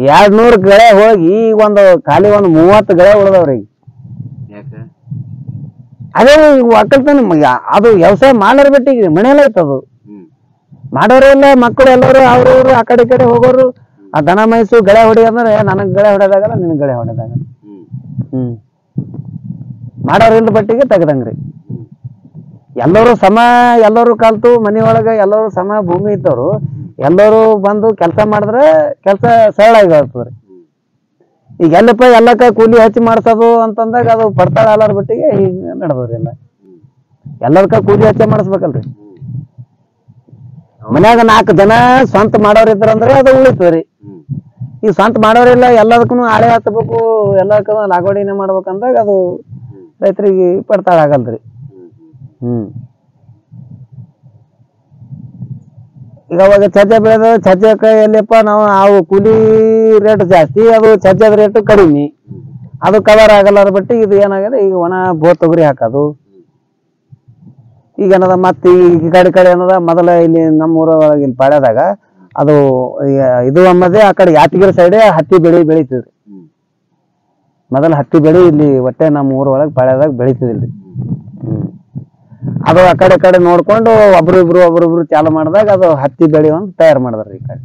200 ಗಳೆ ಹೋಗಿ ಖಾಲಿ 30 ಗಳೆ ಉಳ್ದವ್ರಿ. ಅದೇ ಒಕ್ಕಲ್ತನ ಅದು ವ್ಯವಸಾಯ ಮಾಡಾರ ಬಿಟ್ಟಿಗೆ ಮನೆಯಲ್ಲ ಐತದು. ಮಾಡೋರೆಲ್ಲ ಮಕ್ಕಳು ಎಲ್ಲರೂ ಅವ್ರವ್ರು ಆ ಕಡೆ ಹೋಗೋರು. ಆ ದನ ಮೈಸು ಗಳೆ ಹೊಡಿ ಅಂದ್ರೆ ನನಗ್ ಗಳೆ ಹೊಡೆದಾಗಲ್ಲ, ನಿನಗ್ ಗಳೆ ಹೊಡೆದಾಗಲ್ಲ. ಮಾಡೋರಿಲ್ದ ಬಟ್ಟಿಗೆ ತೆಗ್ದಂಗ್ರಿ. ಎಲ್ಲರೂ ಸಮ, ಎಲ್ಲರೂ ಕಲ್ತು ಮನಿ ಒಳಗ ಎಲ್ಲರೂ ಸಮ ಭೂಮಿ ಇದ್ದವರು ಎಲ್ಲರೂ ಬಂದು ಕೆಲಸ ಮಾಡಿದ್ರೆ ಕೆಲಸ ಸರಳ ಆಗಿರ್ತದ್ರಿ. ಈಗ ಎಲ್ಲಪ್ಪ ಎಲ್ಲಕ್ಕ ಕೂಲಿ ಹಚ್ಚಿ ಮಾಡ್ಸೋದು ಅಂತಂದಾಗ ಅದು ಪಡ್ತಾಳ ಅಲ್ಲಾರ ಬಿಟ್ಟಿಗೆ ಈಗ ನಡೆದ್ರಿ ಎಲ್ಲ. ಎಲ್ಲದಕ್ಕ ಕೂಲಿ ಹಚ್ಚಿ ಮಾಡಿಸ್ಬೇಕಲ್ರಿ. ಮನ್ಯಾಗ 4 ಜನ ಸ್ವಂತ ಮಾಡೋರ್ ಇದ್ರಂದ್ರೆ ಅದು ಉಳಿತದ್ರಿ. ಈ ಸ್ವಂತ ಮಾಡೋರಿಲ್ಲ, ಎಲ್ಲದಕ್ಕೂ ಆಳೆ ಹತ್ತಬೇಕು, ಎಲ್ಲದಕ್ಕ ಲಾಗೋಡಿನೇ ಮಾಡ್ಬೇಕಂದಾಗ ಅದು ರೈತರಿಗೆ ಪಡ್ತಾಳ ಆಗಲ್ರಿ. ಈಗ ಅವಾಗ ಸಜ್ಜೆ ಬೆಳೆದ ಸಜ್ಜೆಕ ಎಲ್ಲಿಪ್ಪ ನಾವು ಅವು ಕೂಲಿ ರೇಟ್ ಜಾಸ್ತಿ, ಅದು ಸಜ್ಜದ ರೇಟ್ ಕಡಿಮೆ, ಅದು ಕವರ್ ಆಗಲ್ಲ ಬಟ್ಟಿ ಇದು ಏನಾಗಿದೆ ಈಗ ಒಣ ತೊಗರಿ ಹಾಕೋದು. ಈಗ ಏನದ ಮತ್ತೆ ಈ ಕಡೆ ಏನದ ಮೊದಲ ಇಲ್ಲಿ ನಮ್ಮೂರ ಒಳಗೆ ಇಲ್ಲಿ ಪಾಳ್ಯದಾಗ ಅದು ಇದು ಅಮ್ಮದೇ ಆ ಕಡೆ ಯಾದಗಿರಿ ಸೈಡ್ ಹತ್ತಿ ಬೆಳಿತಿದ್ರಿ. ಮೊದಲ ಹತ್ತಿ ಬೆಳಿ ಇಲ್ಲಿ ಒಟ್ಟೆ ನಮ್ಮ ಊರ ಒಳಗೆ ಪಾಳ್ಯದಾಗ ಬೆಳಿತಿದಿಲ್ರಿ. ಅದು ಆ ಕಡೆ ನೋಡ್ಕೊಂಡು ಒಬ್ರಿಬ್ರು ಚಾಲು ಮಾಡಿದಾಗ ಅದು ಹತ್ತಿ ಬೆಳಿ ಒಂದು ತಯಾರು ಮಾಡಿದ್ರಿ ಈ ಕಡೆ.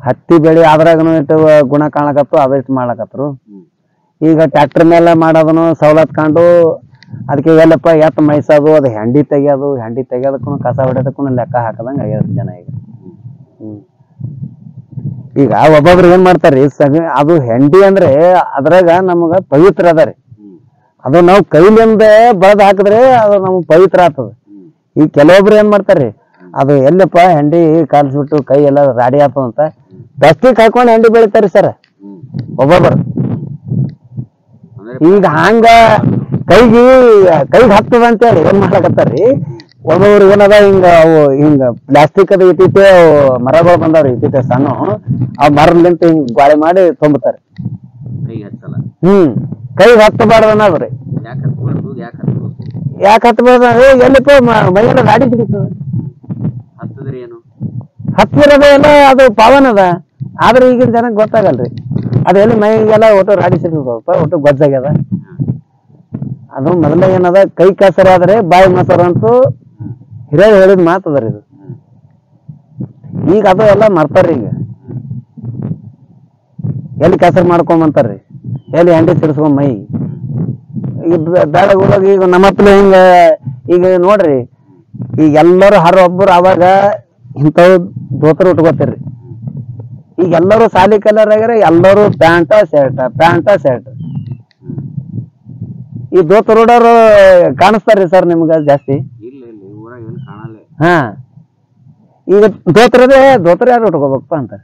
ಹತ್ತಿ ಬೆಳಿ ಅದ್ರಾಗನು ಇಟ್ಟು ಗುಣ ಕಾಣಕತ್ತು, ಅದಿಷ್ಟು ಮಾಡ್ಲಕತ್ರು. ಈಗ ಟ್ರ್ಯಾಕ್ಟರ್ ಮೇಲೆ ಮಾಡೋದನ್ನು ಸವಲತ್ತು ಕಂಡು ಅದಕ್ಕೆ ಎಲ್ಲಪ್ಪ ಎತ್ತ ಮೈಸೋದು, ಅದು ಹೆಂಡಿ ತೆಗಿಯೋದಕ್ಕೂ ಕಸ ಹೊಡೆಯೋದಕ್ಕೂ ಲೆಕ್ಕ ಹಾಕದಂಗ ಆಗ್ಯದ ಜನ ಈಗ. ಈಗ ಒಬ್ಬೊಬ್ರು ಏನ್ ಮಾಡ್ತಾರ್ರಿ, ಅದು ಹೆಂಡಿ ಅಂದ್ರೆ ಅದ್ರಾಗ ನಮಗ ಪವಿತ್ರ ಅದ ರೀ. ಅದು ನಾವು ಕೈಲಿಂದ ಬಳದ್ ಹಾಕಿದ್ರೆ ಅದು ನಮ್ಗೆ ಪವಿತ್ರ ಆಗ್ತದ. ಈಗ ಕೆಲವೊಬ್ರು ಏನ್ ಮಾಡ್ತಾರ್ರಿ, ಅದು ಎಲ್ಲಪ್ಪ ಹೆಂಡಿ ಕಾಲ್ಸ್ಬಿಟ್ಟು ಕೈ ಎಲ್ಲ ರಾಡಿ ಆಗ್ತದಂತ ಪ್ಲಾಸ್ಟಿಕ್ ಹಾಕೊಂಡು ಹೆಂಡಿ ಬೆಳಿತಾರಿ ಸರ್ ಒಬ್ಬೊಬ್ರು. ಈಗ ಹಂಗ ಕೈಗೆ ಹತ್ತದ ಅಂತೇಳಿ ಏನ್ ಮಾಡ್ಲಕತ್ತಾರ್ರಿ, ಒಬ್ಬೊಬ್ರು ಏನದ ಹಿಂಗ ಪ್ಲಾಸ್ಟಿಕ್ ಅದ ಇಟ್ಟಿಟ್ಟೆ ಮರಗಳು ಬಂದಾವ್ರಿ, ಇಟ್ಟಿಟ್ಟೆ ಸಣ್ಣ ಅವ್ ಮರಲಿಂತ ಹಿಂಗ್ ಗಾಳಿ ಮಾಡಿ ತುಂಬ್ತಾರೆ. ಕೈಗೆ ಹತ್ತಬಾರ್ದು ಅನ್ನೋದ್ರಿ. ಯಾಕೆ ಹತ್ತಬಾರ್ದು ಎಲ್ಲಿಪ್ಪ ಮೈಯೆಲ್ಲ ಗಾಡಿ ಸಿಡಿತದ. ಹತ್ತಿರದ ಎಲ್ಲ ಅದು ಪಾವನ್ ಅದ, ಆದ್ರೆ ಈಗಿನ ಜನಕ್ಕೆ ಗೊತ್ತಾಗಲ್ರಿ. ಅದೆಲ್ಲಿ ಮೈಗೆಲ್ಲ ಒಟ್ಟು ರಾಡಿ ಸಿಡಿದಪ್ಪ, ಒಟ್ಟು ಗೊಜ್ಜಾಗ್ಯದ. ಅದು ಮೊದಲ ಏನದ ಕೈ ಕೆಸರು ಆದ್ರೆ ಬಾಯಿ ಮೊಸರು ಅಂತೂ ಹಿರಿಯರು ಹೇಳಿದ ಮಾತದ್ರಿ ಇದು. ಈಗ ಅದು ಎಲ್ಲ ಮರ್ತಾರ್ರಿ. ಈಗ ಎಲ್ಲಿ ಕೆಸರು ಮಾಡ್ಕೊಂಬಂತಾರ್ರಿ, ಎಲ್ಲಿ ಹೆಂಡಿ ಸಿಡಿಸ್ಕೊಂಡ್ ಮೈ. ಈಗ ಬೇಡಗಳಾಗ ಈಗ ನಮ್ಮಪ್ಪ ಹಿಂಗ ಈಗ ನೋಡ್ರಿ, ಈಗ ಎಲ್ಲರೂ ಒಬ್ಬರು ಅವಾಗ ಇಂಥವ್ ದೋತ್ರ ಉಟ್ಕೋತಿರ್ರಿ. ಈಗ ಎಲ್ಲರೂ ಸಾಲಿ ಕಲರ್ ಆಗ್ಯಾರ, ಎಲ್ಲರೂ ಪ್ಯಾಂಟ ಶರ್ಟ್. ಈ ದೋತ್ರ ಉಡೋರು ಕಾಣಿಸ್ತಾರ್ರಿ ಸರ್ ನಿಮ್ಗ ಜಾಸ್ತಿ? ಹಾ, ಈಗ ದೋತ್ರ ಯಾರು ಉಟ್ಕೋಬೇಕಪ್ಪ ಅಂತಾರೆ.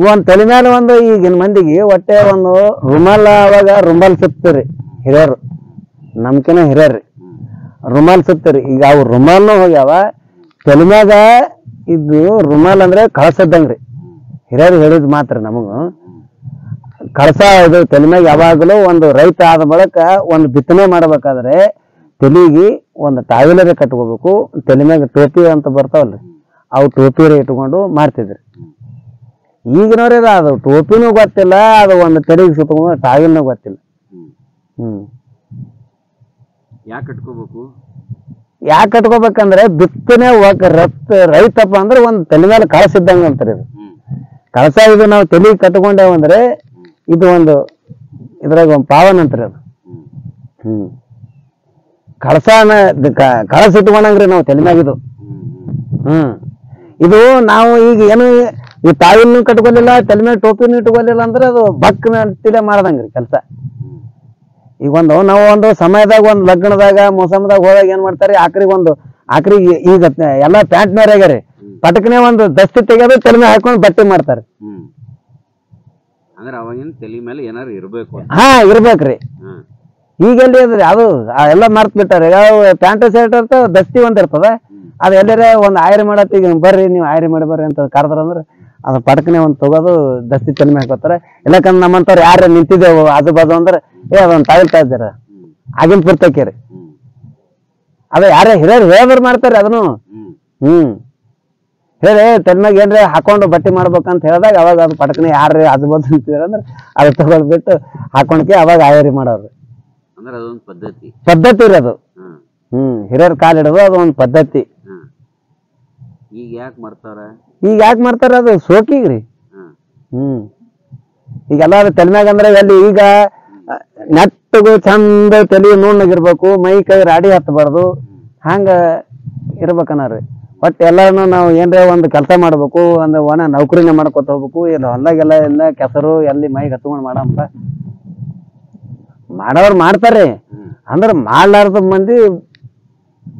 ಒಂದ್ ತಲೆ ಮೇಲೆ ಒಂದು ಈಗಿನ ಮಂದಿಗೆ ಹೊಟ್ಟೆ ಒಂದು ರುಮಾಲ್, ಅವಾಗ ರುಮಾಲ್ ಸುತ್ತರಿ ಹಿರಿಯರು, ನಮ್ಕಿನ ಹಿರಿಯರ್ರಿ ರುಮಾಲ್ ಸುತ್ತರಿ. ಈಗ ಅವು ರುಮಾಲ್ನು ಹೋಗ್ಯಾವ. ತಲೆ ಮ್ಯಾಗ ಇದು ರುಮಾಲ್ ಅಂದ್ರೆ ಕಳಸದ್ದಂಗ್ರಿ, ಹಿರಿಯರು ಹೇಳಿದ್ ಮಾತ್ರ ನಮಗ. ಕಳಸ ಇದು ತಲೆ ಮ್ಯಾಗ ಯಾವಾಗಲೂ ಒಂದು ರೈತ ಆದ ಬಳಕ ಒಂದು ಬಿತ್ತನೆ ಮಾಡ್ಬೇಕಾದ್ರೆ ತಲೆಗೆ ಒಂದು ಟಾವಿಲರೇ ಕಟ್ಕೋಬೇಕು. ತಲೆ ಮ್ಯಾಗ ಟೋಪಿ ಅಂತ ಬರ್ತಾವಲ್ರಿ, ಅವು ಟೋಪಿರೇ ಇಟ್ಕೊಂಡು ಮಾಡ್ತಿದ್ರಿ. ಈಗಿನವ್ರಿ ಅದು ಟೋಪಿನೂ ಗೊತ್ತಿಲ್ಲ, ಅದು ಒಂದು ತೆರಿಗೆ ಸುತ್ತಕೊಂಡು ಟಾವಿಲ್ನೂ ಗೊತ್ತಿಲ್ಲ. ಯಾಕೆ ಕಟ್ಕೋಬೇಕಂದ್ರೆ ಬಿತ್ತನೆ ರೈತಪ್ಪ ಅಂದ್ರೆ ಒಂದು ತಲೆ ಮೇಲೆ ಕಳಸಿದ್ದಂಗ ಅಂತಾರೆ. ಇದು ಕಳಸ, ಇದು ನಾವು ತಲೆ ಕಟ್ಕೊಂಡೇವಂದ್ರೆ ಇದು ಒಂದು ಇದ್ರಾಗ ಒಂದು ಪಾವನ ಅಂತಾರೆ ಅದು. ಕಳಸ ಇಟ್ಕೊಂಡಂಗ್ರಿ ನಾವು ತಲೆ ಮ್ಯಾಗಿದು. ಇದು ನಾವು ಈಗ ಏನು ಈ ತಾವಿನೂ ಕಟ್ಕೊಲಿಲ್ಲ, ತಲೆ ಮೇಲೆ ಟೋಪಿನೂ ಇಟ್ಕೊಲಿಲ್ಲ ಅಂದ್ರೆ ಅದು ಬಕ್ನ ತಿಲೆ ಮಾಡ್ದಂಗ್ರಿ ಕೆಲಸ. ಈಗ ನಾವು ಒಂದು ಸಮಯದಾಗ ಒಂದು ಲಗ್ನದಾಗ ಮೋಸಮದಾಗ ಹೋದಾಗ ಏನ್ ಮಾಡ್ತಾರೆ, ಆಕ್ರಿಗೆ ಈಗ ಎಲ್ಲಾ ಪ್ಯಾಂಟ್ ಮೇಲೆ ಆಗ್ಯಾರಿ, ಪಟಕನೆ ಒಂದು ದಸ್ತಿ ತೆಗೆದು ತಲೆ ಮೇಲೆ ಹಾಕೊಂಡು ಬಟ್ಟೆ ಮಾಡ್ತಾರೆ. ಹಾ, ಇರ್ಬೇಕ್ರಿ. ಈಗೆಲ್ಲಿ ಅದ್ರಿ ಅದು ಎಲ್ಲ ಮರ್ತ್ ಬಿಟ್ಟಾರೆ. ಯಾವ ಪ್ಯಾಂಟ್ ಶರ್ಟ್ ಇರ್ತಾವ, ದಸ್ತಿ ಒಂದ್ ಇರ್ತದ, ಅದ್ ಎಲ್ಲರೇ ಒಂದ್ ಆಯ್ರಿ ಮಾಡತ್ತೀಗ ಬರ್ರಿ ನೀವು ಆಯ್ರಿ ಮಾಡಿ ಬರ್ರಿ ಅಂತ ಕರೆದ್ರ ಅಂದ್ರೆ ಅದ್ ಪಟಕನೆ ಒಂದ್ ತಗೋದು ದಸ್ತಿ ತಲೆ ಮೇಲೆ ಹಾಕೋತಾರೆ. ಇಲ್ಲಕಂದ್ರೆ ನಮ್ಮಂತವ್ರು ಯಾರ ನಿಂತಿದ್ದೇವು ಅದು ಬಾಜು ಅಂದ್ರೆ ಅದೊಂದ್ ತಾಯಿಲ್ತಾ ಇದ್ದಾರ ಆಗಿನ ಪುರ್ತಕೇರಿ. ಅದ ಯಾರ ಹಿರಿಯರು ಹೇಳಿದ್ರು ಮಾಡ್ತಾರೆ ಅದನ್ನು. ಹೇಳಿ ತಲೆ ಮ್ಯಾಗ ಏನ್ರಿ ಹಾಕೊಂಡು ಬಟ್ಟೆ ಮಾಡ್ಬೇಕಂತ ಹೇಳಿದಾಗ ಅವಾಗ ಅದು ಪಟಕನೆ ಯಾರು ಅದು ಬಾಜು ನಿಂತಿದಾರ ಅಂದ್ರೆ ಅದು ತಗೊಳ್ಬಿಟ್ಟು ಹಾಕೊಂಡ್ಕೆ ಅವಾಗ ಆಯರಿ ಮಾಡೋರು. ಪದ್ಧತಿ ರೀ ಅದು. ಹಿರಿಯರ್ ಕಾಲಿಡೋದು ಅದು ಒಂದು ಪದ್ಧತಿ. ಈಗ ಯಾಕೆ ಮಾಡ್ತಾರ ಅದು ಸೋಕಿಗ್ರಿ. ಈಗೆಲ್ಲ ತಲೆ ಮ್ಯಾಗ ಅಂದ್ರೆ ಎಲ್ಲಿ ಈಗ ನೆಟ್ ನೆಟ್ಟಗೂ ಚಂದ ತಲೆ ನುಣ್ಣಗಿರ್ಬೇಕು, ಮೈ ಕೈ ರಾಡಿ ಹತ್ತಬಾರ್ದು, ಹಂಗ ಇರ್ಬೇಕನ್ನರಿ. ಒಟ್ಟು ಎಲ್ಲಾನು ನಾವು ಏನ್ರ ಒಂದು ಕೆಲಸ ಮಾಡ್ಬೇಕು, ಒಂದು ಒಣ ನೌಕರಿನ ಮಾಡ್ಕೊತ ಹೋಗ್ಬೇಕು. ಇಲ್ಲ ಹೊಲ್ದಾಗೆಲ್ಲ ಎಲ್ಲ ಕೆಸರು ಎಲ್ಲಿ ಮೈಗೆ ಹತ್ಕೊಂಡ್ ಮಾಡಂತ ಮಾಡೋರು ಮಾಡ್ತಾರೆ. ಅಂದ್ರೆ ಮಾಡ್ಲಾರ್ದ ಮಂದಿ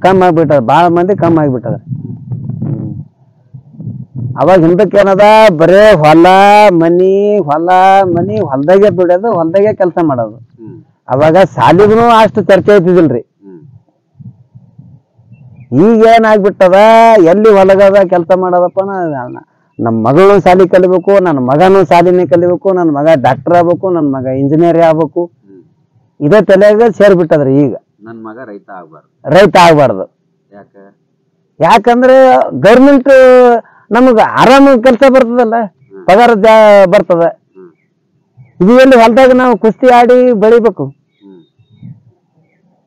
ಕಮ್ಮಿ ಆಗ್ಬಿಟ್ಟದ, ಭಾಳ ಮಂದಿ ಕಮ್ಮಿ ಆಗ್ಬಿಟ್ಟದ. ಅವಾಗ ಹಿಂದಕ್ಕೆ ಏನದ, ಬರೇ ಹೊಲ ಮನಿ ಹೊಲ್ದಾಗೆ ದುಡಿಯೋದು, ಹೊಲ್ದಾಗೆ ಕೆಲಸ ಮಾಡೋದು. ಅವಾಗ ಸಾಲಿಗೂ ಅಷ್ಟು ಚರ್ಚೆ ಐತಿದಿಲ್ರಿ. ಈಗ ಏನಾಗ್ಬಿಟ್ಟದ, ಎಲ್ಲಿ ಹೊಲಗದ ಕೆಲಸ ಮಾಡೋದಪ್ಪ, ನಮ್ಮ ಮಗಳು ಶಾಲಿ ಕಲಿಬೇಕು, ನನ್ನ ಮಗನೂ ಶಾಲಿನೇ ಕಲಿಬೇಕು, ನನ್ನ ಮಗ ಡಾಕ್ಟರ್ ಆಗ್ಬೇಕು, ನನ್ನ ಮಗ ಇಂಜಿನಿಯರ್ ಆಗ್ಬೇಕು, ಇದೇ ತಲೆಯಾಗ ಸೇರ್ಬಿಟ್ಟದ್ರಿ. ಈಗ ನನ್ನ ಮಗ ರೈತ ಆಗ್ಬಾರ್ದು. ಯಾಕಂದ್ರೆ ಗೌರ್ಮೆಂಟ್ ನಮಗ ಆರಾಮ ಕೆಲಸ ಬರ್ತದಲ್ಲ, ಪಗಾರ ಬರ್ತದ. ಇದು ಎಲ್ಲಿ ಹೊಲದಾಗ ನಾವು ಕುಸ್ತಿ ಆಡಿ ಬೆಳಿಬೇಕು.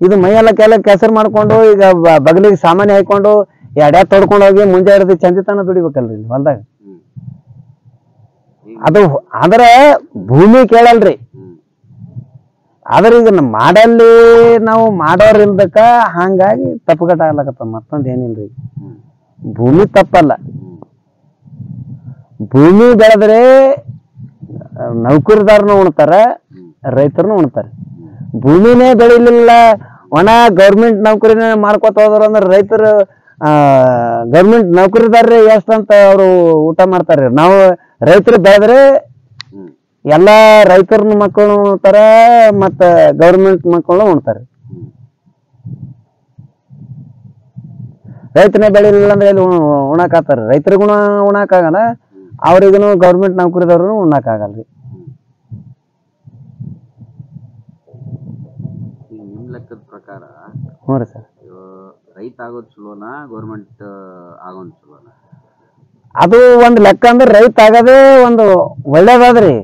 ಇದು ಮೈಯೆಲ್ಲ ಕೆಸರು ಮಾಡ್ಕೊಂಡು, ಈಗ ಬಗಲಿಗೆ ಸಾಮಾನ್ಯ ಹಾಕೊಂಡು ಎಡೆ ತೊಡ್ಕೊಂಡು ಹೋಗಿ ಮುಂಜೆ ಹಿಡಿದು ಚಂದಿತನ ದುಡಿಬೇಕಲ್ರಿ ಹೊಲ್ದಾಗ. ಅದು ಆದ್ರೆ ಭೂಮಿ ಕೇಳಲ್ರಿ. ಆದ್ರೆ ಈಗ ಮಾಡಲ್ಲಿ ನಾವು ಮಾಡೋರ್ ಇಲ್ದಕ್ಕ ಹಂಗಾಗಿ ತಪ್ಪುಗಟ್ಟ ಆಗ್ಲಕತ್ತ. ಮತ್ತೊಂದ್ ಏನಿಲ್ರಿ, ಭೂಮಿ ತಪ್ಪಲ್ಲ. ಭೂಮಿ ಬೆಳೆದ್ರೆ ನೌಕರಿದಾರನು ಉಣ್ತಾರ, ರೈತರನು ಉಣ್ತಾರೆ. ಭೂಮಿನೇ ಬೆಳಿಲಿಲ್ಲ, ಒಣ ಗೌರ್ಮೆಂಟ್ ನೌಕರಿನ ಮಾಡ್ಕೊತ ಹೋದ್ರ ಅಂದ್ರೆ ರೈತರು ಗೌರ್ಮೆಂಟ್ ನೌಕರಿದಾರ್ರಿ ಎಷ್ಟಂತ ಅವರು ಊಟ ಮಾಡ್ತಾರ್ರಿ. ನಾವು ರೈತರು ಬೆಳೆದ್ರೆ ಎಲ್ಲಾ ರೈತರ ಮಕ್ಕಳು ಉಣ್ತಾರ, ಮತ್ತ ಗೌರ್ಮೆಂಟ್ ಮಕ್ಕಳು ಉಣ್ತಾರೆ. ರೈತನೇ ಬೆಳಿಲಿಲ್ಲ ಅಂದ್ರೆ ಎಲ್ಲಿ ಉಣ್ಣಾಕತ್ತಾರ? ರೈತರಿಗೂ ಉಣ್ಣಾಕಾಗಲ್ಲ, ಅವ್ರಿಗೂ ಗೌರ್ಮೆಂಟ್ ನೌಕರಿದವ್ರು ಉಣ್ಣಾಕಾಗಲ್ರಿ. ನಿಮ್ ಲೆಕ್ಕದ ಪ್ರಕಾರ ಹ್ಞೂ ರೀ ಸರ್, ರೈತ ಆಗೋದು ಚಲೋನಾ ಗೌರ್ಮೆಂಟ್ ಆಗೋದು ಚಲೋನಾ? ಅದು ಒಂದ್ ಲೆಕ್ಕ ಅಂದ್ರೆ ರೈತ ಆಗದೇ ಒಂದು ಒಳ್ಳೇದಾದ್ರಿ.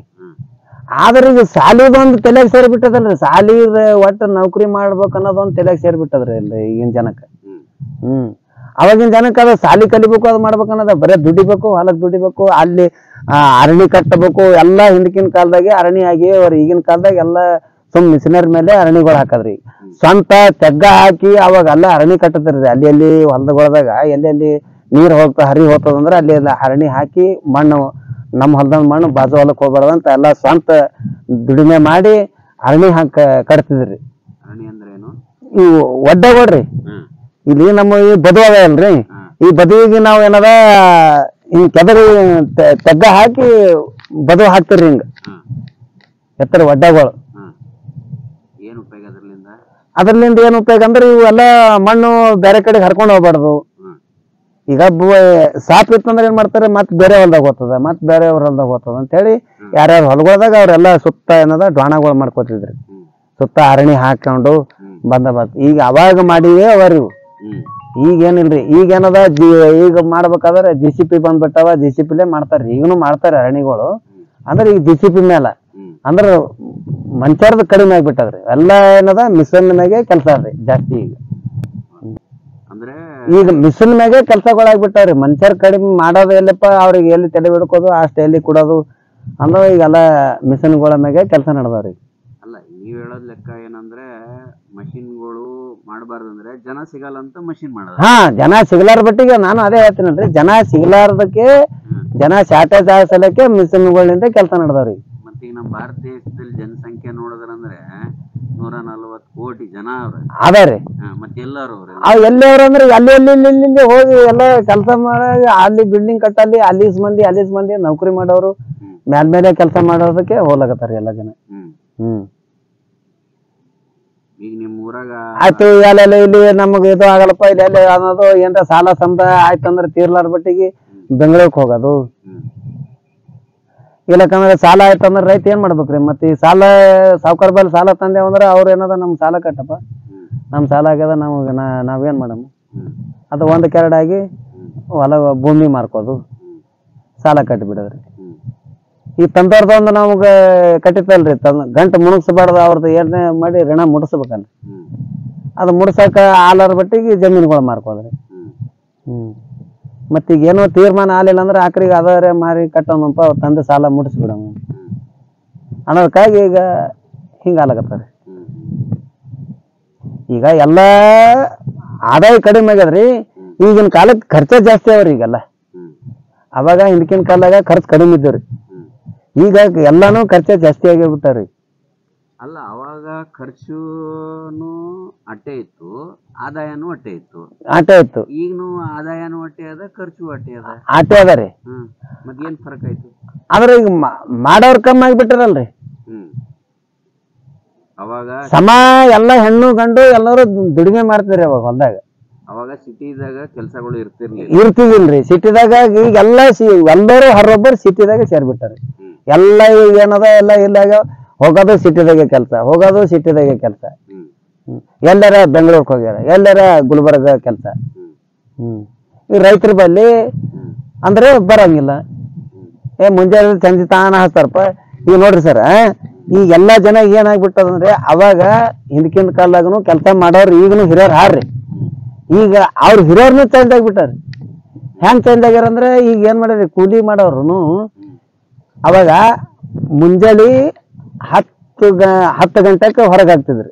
ಆದ್ರೆ ಈಗ ಸಾಲಿದೊಂದು ತಲೆಗೆ ಸೇರಿಬಿಟ್ಟದಲ್ರಿ. ಸಾಲಿ ಒಟ್ಟು ನೌಕರಿ ಮಾಡ್ಬೇಕು ಅನ್ನೋದೊಂದು ತಲೆಗೆ ಸೇರಿಬಿಟ್ಟದ್ರಿ ಇಲ್ಲಿ ಈಗಿನ ಜನಕ್ಕೆ. ಅವಾಗಿನ ಜನಕ್ಕೆ ಅದು ಸಾಲಿ ಕಲಿಬೇಕು, ಅದು ಮಾಡ್ಬೇಕು ಅನ್ನೋದ, ಬರೇ ದುಡಿಬೇಕು, ಹೊಲಕ್ ದುಡಿಬೇಕು, ಅಲ್ಲಿ ಅರಣಿ ಕಟ್ಟಬೇಕು. ಎಲ್ಲ ಹಿಂದಕಿನ ಕಾಲದಾಗೆ ಅರಣಿ ಆಗಿ, ಅವ್ರ ಈಗಿನ ಕಾಲದಾಗ ಎಲ್ಲ ಸುಮ್ ಮಿಷನರಿ ಮೇಲೆ ಅರಣಿಗಳು ಹಾಕದ್ರಿ. ಸ್ವಂತ ತೆಗ್ಗ ಹಾಕಿ ಅವಾಗೆಲ್ಲ ಅರಣಿ ಕಟ್ಟದ್ರಿ. ಅಲ್ಲಿ ಹೊಲದಗೊಳದಾಗ ಎಲ್ಲೆಲ್ಲಿ ನೀರ್ ಹರಿ ಹೋಗ್ತದಂದ್ರೆ ಅಲ್ಲಿ ಎಲ್ಲ ಅರಣಿ ಹಾಕಿ ಮಣ್ಣು, ನಮ್ಮ ಹೊಲದ ಮಣ್ಣು ಬಾಜು ಹೊಲಕ್ ಹೋಗ್ಬಾರ್ದಂತ ಎಲ್ಲ ಸ್ವಂತ ದುಡಿಮೆ ಮಾಡಿ ಅರಣಿ ಕಟ್ತಿದ್ರಿ. ಇವು ಒಡ್ಡಗೊಡ್ರಿ, ಇಲ್ಲಿ ನಮ್ಮ ಈ ಬದು ಅದ ಅಲ್ರಿ, ಈ ಬದುವಿಗೆ ನಾವ್ ಏನದ ಹಿಂಗ್ ಕೆದರಿ ತೆಗ್ಗ ಹಾಕಿ ಬದು ಹಾಕ್ತಿರಿ. ಹಿಂಗ ಎತ್ತರ ಒಡ್ಡಗಳು. ಅದ್ರಲಿಂದ ಏನ್ ಉಪಯೋಗ ಅಂದ್ರೆ ಇವೆಲ್ಲ ಮಣ್ಣು ಬೇರೆ ಕಡೆಗೆ ಹರ್ಕೊಂಡು ಹೋಗ್ಬಾರ್ದು. ಈಗ ಸಾಪ್ ಇತ್ತಂದ್ರೆ ಏನ್ ಮಾಡ್ತಾರೆ, ಮತ್ ಬೇರೆ ಹೊಲ್ದಾಗ ಹೋಗ್ತದ, ಮತ್ ಬೇರೆ ಹೊಲ್ದಾಗ ಹೋಗ್ತದ ಅಂತ ಹೇಳಿ ಯಾರ್ಯಾರು ಹೊಲಗೊಳದಾಗ ಅವ್ರೆಲ್ಲ ಸುತ್ತ ಏನದ ಡ್ವಾಣಗಳು ಮಾಡ್ಕೋತಿದ್ರಿ. ಸುತ್ತ ಅರಣಿ ಹಾಕೊಂಡು ಬಂದೋಬಸ್ತ್. ಈಗ ಅವಾಗ ಮಾಡಿವೇ ಅವರಿವು. ಈಗ ಏನಿಲ್ರಿ, ಈಗ ಏನದ ಈಗ ಮಾಡ್ಬೇಕಾದ್ರೆ JCP ಬಂದ್ಬಿಟ್ಟವ, JCPಲೇ ಮಾಡ್ತಾರ್ರಿ. ಈಗನು ಮಾಡ್ತಾರೆ ಅರಣಿಗಳು. ಅಂದ್ರೆ ಈಗ JCP ಮೇಲ ಅಂದ್ರ ಮನುಷ್ಯರ್ದು ಕಡಿಮೆ ಆಗ್ಬಿಟ್ಟದ್ರಿ. ಎಲ್ಲ ಏನದ ಮಿಷನ್ ಮ್ಯಾಗೆ ಕೆಲಸ ಅದ್ರಿ ಜಾಸ್ತಿ. ಈಗ ಮಿಷನ್ ಮ್ಯಾಗೆ ಕೆಲ್ಸಗಳಾಗ್ಬಿಟ್ಟಾವ್ರಿ. ಮನುಷ್ಯರ್ ಕಡಿಮೆ ಮಾಡೋದು ಎಲ್ಲಪ್ಪ, ಅವ್ರಿಗೆ ಎಲ್ಲಿ ತಲೆ ಬಿಡ್ಕೋದು, ಅಷ್ಟು ಎಲ್ಲಿ ಕೊಡೋದು ಅಂದ್ರೆ ಈಗೆಲ್ಲ ಮಿಷನ್ಗಳ ಮ್ಯಾಗೆ ಕೆಲಸ ನಡೆದವ್ರಿ. ಅಲ್ಲ, ನೀವ್ ಹೇಳೋದ್ ಲೆಕ್ಕ ಏನಂದ್ರೆ ಮಷಿನ್ಗಳು ಮಾಡಬಾರ್ದಂದ್ರೆ ಜನ ಸಿಗಲ್ಲ ಅಂತ ಮಷಿನ್ ಮಾಡೋದು. ಜನ ಸಿಗ್ಲಾರ ಬಟ್ಟಿಗೆ ನಾನು ಅದೇ ಹೇಳ್ತೀನಲ್ರಿ, ಜನ ಸಿಗ್ಲಾರ್ದಕ್ಕೆ, ಜನ ಶಾರ್ಟೇಜ್ ಸಲಕ್ಕೆ ಮಿಷನ್ಗಳಿಂದ ಕೆಲಸ ನಡೆದವ್ರಿ. ಮತ್ತೆ ಈಗ ನಮ್ಮ ಭಾರತ ದೇಶದಲ್ಲಿ ಜನಸಂಖ್ಯೆ ನೋಡಿದ್ರಂದ್ರೆ 140 ಕೋಟಿ ಜನ ಅದಾರಿ. ಮತ್ತೆ ಎಲ್ಲಾರು ಎಲ್ಲವ್ರು ಅಂದ್ರೆ ಅಲ್ಲಿ ಹೋಗಿ ಎಲ್ಲ ಕೆಲಸ ಮಾಡ, ಅಲ್ಲಿ ಬಿಲ್ಡಿಂಗ್ ಕಟ್ಟಲ್ಲಿ, ಅಲ್ಲಿ ಮಂದಿ ನೌಕರಿ ಮಾಡೋರು, ಮೇಲ್ಮೇಲೆ ಕೆಲಸ ಮಾಡೋದಕ್ಕೆ ಹೋಗ್ಲಾಗತ್ತಾರ ಎಲ್ಲ ಜನ. ಈಗ ನಿಮ್ ಊರಾಗ ಆಯ್ತು ಎಲ್ಲೆಲ್ಲ ಇಲ್ಲಿ ನಮಗ್ ಇದು ಆಗಲ್ಲಪ್ಪ, ಇಲ್ಲಿ ಅನ್ನೋದು ಏನ್ರ ಸಾಲ ಸಮದ ಆಯ್ತಂದ್ರೆ ತೀರ್ಲಾರ ಬಟ್ಟಿಗೆ ಬೆಂಗಳೂರಿಗೆ ಹೋಗೋದು. ಇಲ್ಲಕಂದ್ರೆ ಸಾಲ ಆಯ್ತಂದ್ರೆ ರೈತ ಏನ್ ಮಾಡ್ಬೇಕ್ರಿ? ಮತ್ತೆ ಈ ಸಾಲ ಸಾವುಕಾರ ಬಲ್ಲಿ ಸಾಲ ತಂದೇವ್ ಅಂದ್ರೆ ಅವ್ರ ಏನದ ನಮ್ ಸಾಲ ಕಟ್ಟಪ್ಪ, ನಮ್ ಸಾಲ ಆಗ್ಯದ, ನಾವೇನ್ ಮಾಡಮ್ಮ? ಅದು ಒಂದು ಕೆರಡಾಗಿ ಹೊಲ ಭೂಮಿ ಮಾರ್ಕೋದು, ಸಾಲ ಕಟ್ಟಿಬಿಡದ್ರಿ. ಈ ತಂದವ್ರದೊಂದು ನಮ್ಗೆ ಕಟ್ಟಿತಲ್ರಿ, ಗಂಟು ಮುಣಗ್ಸಬಾರ್ದು, ಅವ್ರದ್ದು ಏನೇ ಮಾಡಿ ಋಣ ಮುಡಿಸ್ಬೇಕಲ್ರಿ. ಅದು ಮುಡ್ಸಕ ಆಲಾರ ಬಟ್ಟಿಗೆ ಜಮೀನುಗಳು ಮಾರ್ಕೋದ್ರಿ. ಮತ್ತೀಗ ಏನೋ ತೀರ್ಮಾನ ಆಲಿಲ್ಲ ಅಂದ್ರೆ ಆಕ್ರಿಗೆ ಅದಾರೆ ಮಾರಿ ಕಟ್ಟೋಣಪ್ಪ, ತಂದೆ ಸಾಲ ಮುಡಿಸ್ಬಿಡಮ್ಮ ಅನ್ನೋದಕ್ಕಾಗಿ ಈಗ ಹಿಂಗ ಆಲಾಗತ್ತಾರ. ಈಗ ಎಲ್ಲ ಆದಾಯ ಕಡಿಮೆ ಆಗ್ಯದ್ರಿ. ಈಗಿನ ಕಾಲಕ್ಕೆ ಖರ್ಚ ಜಾಸ್ತಿ ಅವ್ರಿ ಈಗೆಲ್ಲ. ಅವಾಗ ಹಿಂದಕಿನ ಕಾಲಾಗ ಖರ್ಚು ಕಡಿಮೆ ಇದ್ದವ್ರಿ. ಈಗ ಎಲ್ಲಾನು ಖರ್ಚ ಜಾಸ್ತಿ ಆಗಿಬಿಟ್ಟಾವ್ರಿ. ಅಲ್ಲ ಅವಾಗ ಖರ್ಚುನು ಅಟ್ಟೆ ಇತ್ತು, ಆದಾಯನೂ ಅಟ್ಟೆ ಇತ್ತು. ಇತ್ತು. ಈಗನು ಆದಾಯನೂ ಅಟ್ಟೆ ಅದ, ಖರ್ಚು ಅಟ್ಟೆ ಅದ. ಅದ ರೀ. ಮತ್ತೇನ್ ಫರಕ್ ಆಯ್ತು? ಆದ್ರೆ ಈಗ ಮಾಡೋರ್ ಕಮ್ಮಿ ಆಗಿಬಿಟ್ಟಾರಲ್ರಿ. ಅವಾಗ ಸಮ ಎಲ್ಲ ಹೆಣ್ಣು ಗಂಡು ಎಲ್ಲರೂ ದುಡಿಮೆ ಮಾಡ್ತಿದ್ರಿ ಅವಾಗ ಹೊಲ್ದಾಗ. ಅವಾಗ ಸಿಟಿದಾಗ ಕೆಲಸಗಳು ಇರ್ತಿದಿಲ್ರಿ. ಸಿಟಿದಾಗ ಈಗೆಲ್ಲ ಎಲ್ಲರೂ ಹರೊಬ್ಬರು ಸಿಟಿದಾಗ ಸೇರ್ಬಿಟ್ಟಾರಿ. ಎಲ್ಲ ಈಗ ಏನದ ಎಲ್ಲ ಇಲ್ಲಾಗ ಹೋಗೋದು ಸಿಟಿದಾಗೆ ಕೆಲಸ, ಹೋಗೋದು ಸಿಟಿದಾಗೆ ಕೆಲಸ. ಎಲ್ಲಾರ ಬೆಂಗಳೂರಿಗೆ ಹೋಗ್ಯಾರ, ಎಲ್ಲಾರ ಗುಲ್ಬರ್ಗ ಕೆಲಸ. ಈ ರೈತರ ಬಲ್ಲಿ ಅಂದ್ರೆ ಬರಂಗಿಲ್ಲ. ಮುಂಜಾನೆ ಸಂಜೆ ತಾನ ಹಚ್ತಾರಪ್ಪ. ಈಗ ನೋಡ್ರಿ ಸರ್, ಈಗ ಎಲ್ಲಾ ಜನ ಏನಾಗ್ಬಿಟ್ಟದಂದ್ರೆ ಅವಾಗ ಹಿಂದಕಿನ ಕಾಲದಾಗನು ಕೆಲಸ ಮಾಡೋರು ಈಗನು ಹಿರಿಯರ್ ಹಾರ್ರಿ. ಈಗ ಅವ್ರ ಹಿರಿಯರ್ನು ಚೇಂಜ್ ಆಗ್ಬಿಟ್ಟಾರಿ. ಹೆಂಗ್ ಚೇಂಜ್ ಆಗ್ಯಾರಂದ್ರೆ ಈಗ ಏನ್ ಮಾಡ್ಯಾರಿ, ಕೂಲಿ ಮಾಡೋರು ಅವಾಗ ಮುಂಜಾನೆ 10 ಗಂಟೆಗೆ ಹೊರಗೆ ಹಾಕ್ತಿದ್ರಿ.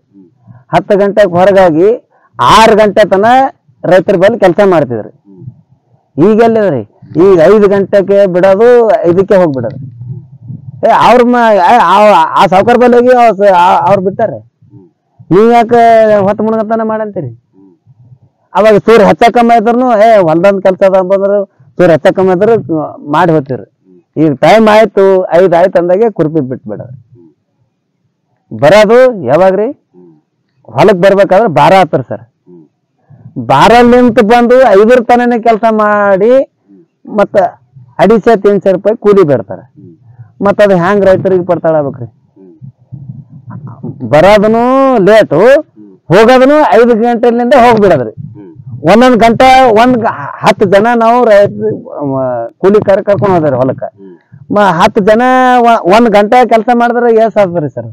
10 ಗಂಟೆಗೆ ಹೊರಗಾಗಿ 6 ಗಂಟೆ ತನ ರೈತರ ಬಲ್ಲಿ ಕೆಲಸ ಮಾಡ್ತಿದ್ರಿ. ಈಗೆಲ್ಲದ್ರಿ, ಈಗ 5 ಗಂಟೆಗೆ ಬಿಡೋದು, 5ಕ್ಕೆ ಹೋಗ್ಬಿಡೋದು. ಅವ್ರ ಆ ಸಾವುಕಾರ ಬಲ್ಲಿ ಹೋಗಿ ಅವ್ರು ಬಿಟ್ಟಾರೆ. ನೀವ್ ಯಾಕೆ ಹೊತ್ತು ಮುಣಗತನ ಮಾಡಂತೀರಿ? ಅವಾಗ ಸೂರ್ಯ ಹೆಚ್ಚಕಮ್ಮ ಇದ್ರು ಹೊಲ್ದಂದ್ ಕೆಲ್ಸ ಅದ ಅಂತಂದ್ರು ಸೂರ್ಯ ಹೆಚ್ಚಕಮ್ಮ ಇದ್ರು ಮಾಡಿ ಹೋಗ್ತಿವ್ರಿ. ಈಗ ಟೈಮ್ ಆಯ್ತು 5 ಆಯ್ತು ಅಂದಾಗೆ ಕುರ್ಪಿ ಬಿಟ್ಬಿಡೋದು. ಬರೋದು ಯಾವಾಗ್ರಿ, ಹೊಲಕ್ ಬರ್ಬೇಕಾದ್ರೆ 12 ಆತ್ರಿ ಸರ್. 12 ನಿಂತ ಬಂದು 5 ತನನೇ ಕೆಲಸ ಮಾಡಿ ಮತ್ತ 250-300 ರೂಪಾಯಿ ಕೂಲಿ ಬೇಡ್ತಾರೆ. ಮತ್ತ ಅದು ಹ್ಯಾಂಗ್ ರೈತರಿಗೆ ಪಡ್ತಾಳ್ಬೇಕ್ರಿ? ಬರೋದನು ಲೇಟು, ಹೋಗೋದನು 5 ಗಂಟೆಲಿಂದ ಹೋಗ್ಬಿಡದ್ರಿ. ಒಂದೊಂದ್ ಗಂಟೆ 10 ಜನ ನಾವು ಕೂಲಿ ಕರ್ಕೊಂಡ್ ಹೋದ್ರಿ ಹೊಲಕ್ಕ. 10 ಜನ 1 ಗಂಟೆ ಕೆಲಸ ಮಾಡಿದ್ರೆ ಎಷ್ಟ್ ಆಗ್ತದ್ರಿ ಸರ್?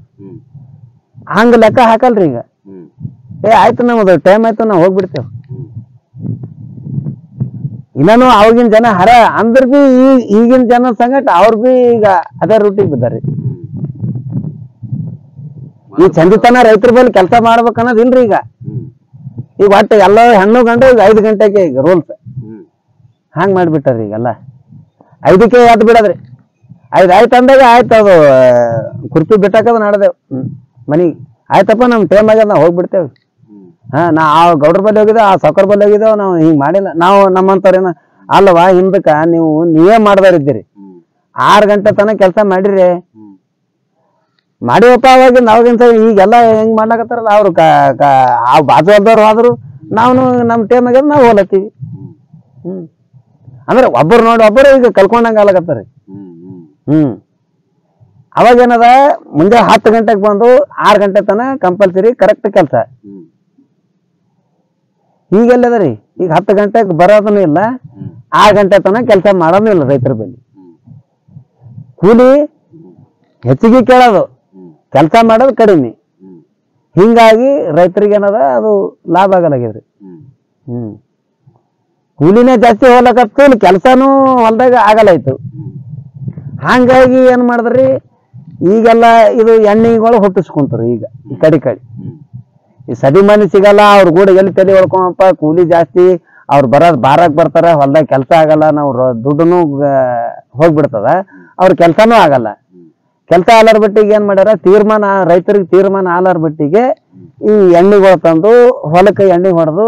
ಹಂಗ ಲೆಕ್ಕ ಹಾಕಲ್ರಿ. ಈಗ ಆಯ್ತು ನಮ್ದು ಟೈಮ್ ಆಯ್ತು ನಾವು ಹೋಗ್ಬಿಡ್ತೇವ್. ಇನ್ನೂ ಅವಾಗಿನ ಜನ ಹರ ಅಂದ್ರ ಬಿ ಈಗಿನ ಜನ ಸಂಗಟ ಅವ್ರ ಬಿ ಈಗ ಅದೇ ರೂಟಿಗೆ ಬಿದ್ದಾರಿ. ಈ ಚಂದಿತನ ರೈತರ ಬಲ್ಲಿ ಕೆಲಸ ಮಾಡ್ಬೇಕನ್ನೋದ್ ಇಲ್ರಿ. ಈಗ ಒಟ್ಟು ಎಲ್ಲ ಹೆಣ್ಣು ಗಂಡು ಈಗ 5 ಗಂಟೆಗೆ ಈಗ ರೂಲ್ಸ್ ಹಂಗ್ ಮಾಡ್ಬಿಟ್ಟಾರಿ. ಈಗೆಲ್ಲ 5ಕ್ಕೆ ಎದ್ದು ಬಿಡದ್ರಿ. 5 ಆಯ್ತು ಅಂದಾಗ ಆಯ್ತು, ಅದು ಕುರ್ಪಿ ಬಿಟ್ಟಾಕದ ನಾಡದೇವ್ ಮನಿಗೆ. ಆಯ್ತಪ್ಪ ನಮ್ ಟೈಮ್ ಆಗ್ಯದ ನಾವು ಹೋಗ್ಬಿಡ್ತೇವ್. ನಾ ಆ ಗೌಡ್ರ ಬಲ್ಲಿ ಹೋಗಿದ್ದೇವ್, ಆ ಸಾವ್ಕಾರ ಬಲ್ಲಿ ಹೋಗಿದ್ದೇವ್, ನಾವು ಹಿಂಗ್ ಮಾಡಿಲ್ಲ. ನಾವು ನಮ್ಮಂತವ್ರೇನ ಅಲ್ವಾ, ಹಿಂದಕ್ಕ ನೀವೇ ಮಾಡ್ದಾರಿದ್ದೀರಿ. 6 ಗಂಟೆ ತನಕ ಕೆಲಸ ಮಾಡಿರಿ ಮಾಡಿವಪ್ಪ. ಅವಾಗಿನ ಸರಿ ಈಗೆಲ್ಲ ಹೆಂಗ್ ಮಾಡ್ಲಾಕತ್ತಾರಲ್ಲ ಅವ್ರು ಆ ಬಾಜು ಹೊಲ್ದವ್ರು ಹೋದ್ರು, ನಾವು ನಮ್ ಟೈಮ್ ಆಗ್ಯದ ನಾವು ಹೋಲತ್ತೀವಿ. ಅಂದ್ರೆ ಒಬ್ಬರು ನೋಡಿ ಒಬ್ಬರು ಈಗ ಕಲ್ಕೊಂಡಂಗ ಆಗ್ಲಾಕತ್ತಾರಿ. ಅವಾಗ ಏನದ, ಮುಂಜಾನೆ 10 ಗಂಟೆಗೆ ಬಂದು 6 ಗಂಟೆ ತನ ಕಂಪಲ್ಸರಿ ಕರೆಕ್ಟ್ ಕೆಲಸ. ಈಗೆಲ್ಲದರಿ, ಈಗ 10 ಗಂಟೆಗೆ ಬರೋದನ್ನು ಇಲ್ಲ, 6 ಗಂಟೆ ತನ ಕೆಲಸ ಮಾಡೋದು ಇಲ್ಲ ರೈತರ ಬಲ್ಲಿ. ಕೂಲಿ ಹೆಚ್ಚಿಗೆ ಕೇಳೋದು, ಕೆಲಸ ಮಾಡೋದು ಕಡಿಮೆ. ಹಿಂಗಾಗಿ ರೈತರಿಗೆ ಏನದ ಅದು ಲಾಭ ಆಗಲಾಗ್ಯದ್ರಿ. ಕೂಲಿನೇ ಜಾಸ್ತಿ ಹೋಗ್ಲಕತ್ತು, ಕೆಲಸನೂ ಹೊಲ್ದಾಗ ಆಗಲಾಯ್ತು. ಹಂಗಾಗಿ ಏನ್ ಮಾಡಿದ್ರಿ, ಈಗೆಲ್ಲ ಇದು ಎಣ್ಣೆಗಳು ಹುಟ್ಟಿಸ್ಕೊಂತಾರ. ಈಗ ಈ ಕಡೆ ಈ ಸದಿ ಮನೆ ಸಿಗಲ್ಲ, ಅವ್ರ ಕೂಡ ಎಲ್ಲಿ ತಲೆ ಹೊಡ್ಕೊಂಡಪ್ಪ, ಕೂಲಿ ಜಾಸ್ತಿ, ಅವ್ರು ಬಾರಾಕ್ ಬರ್ತಾರ, ಹೊಲ್ದಾಗ ಕೆಲಸ ಆಗಲ್ಲ, ನಾವು ದುಡ್ಡುನು ಹೋಗ್ಬಿಡ್ತದ, ಅವ್ರ ಕೆಲ್ಸಾನು ಆಗಲ್ಲ. ಕೆಲಸ ಆಲಾರ ಬಟ್ಟಿಗೆ ಏನ್ ಮಾಡ್ಯಾರ, ರೈತರಿಗೆ ತೀರ್ಮಾನ ಆಲಾರ ಬಟ್ಟಿಗೆ ಈ ಎಣ್ಣೆಗಳು ತಂದು ಹೊಲಕ್ಕೆ ಎಣ್ಣೆ ಹೊಡೆದು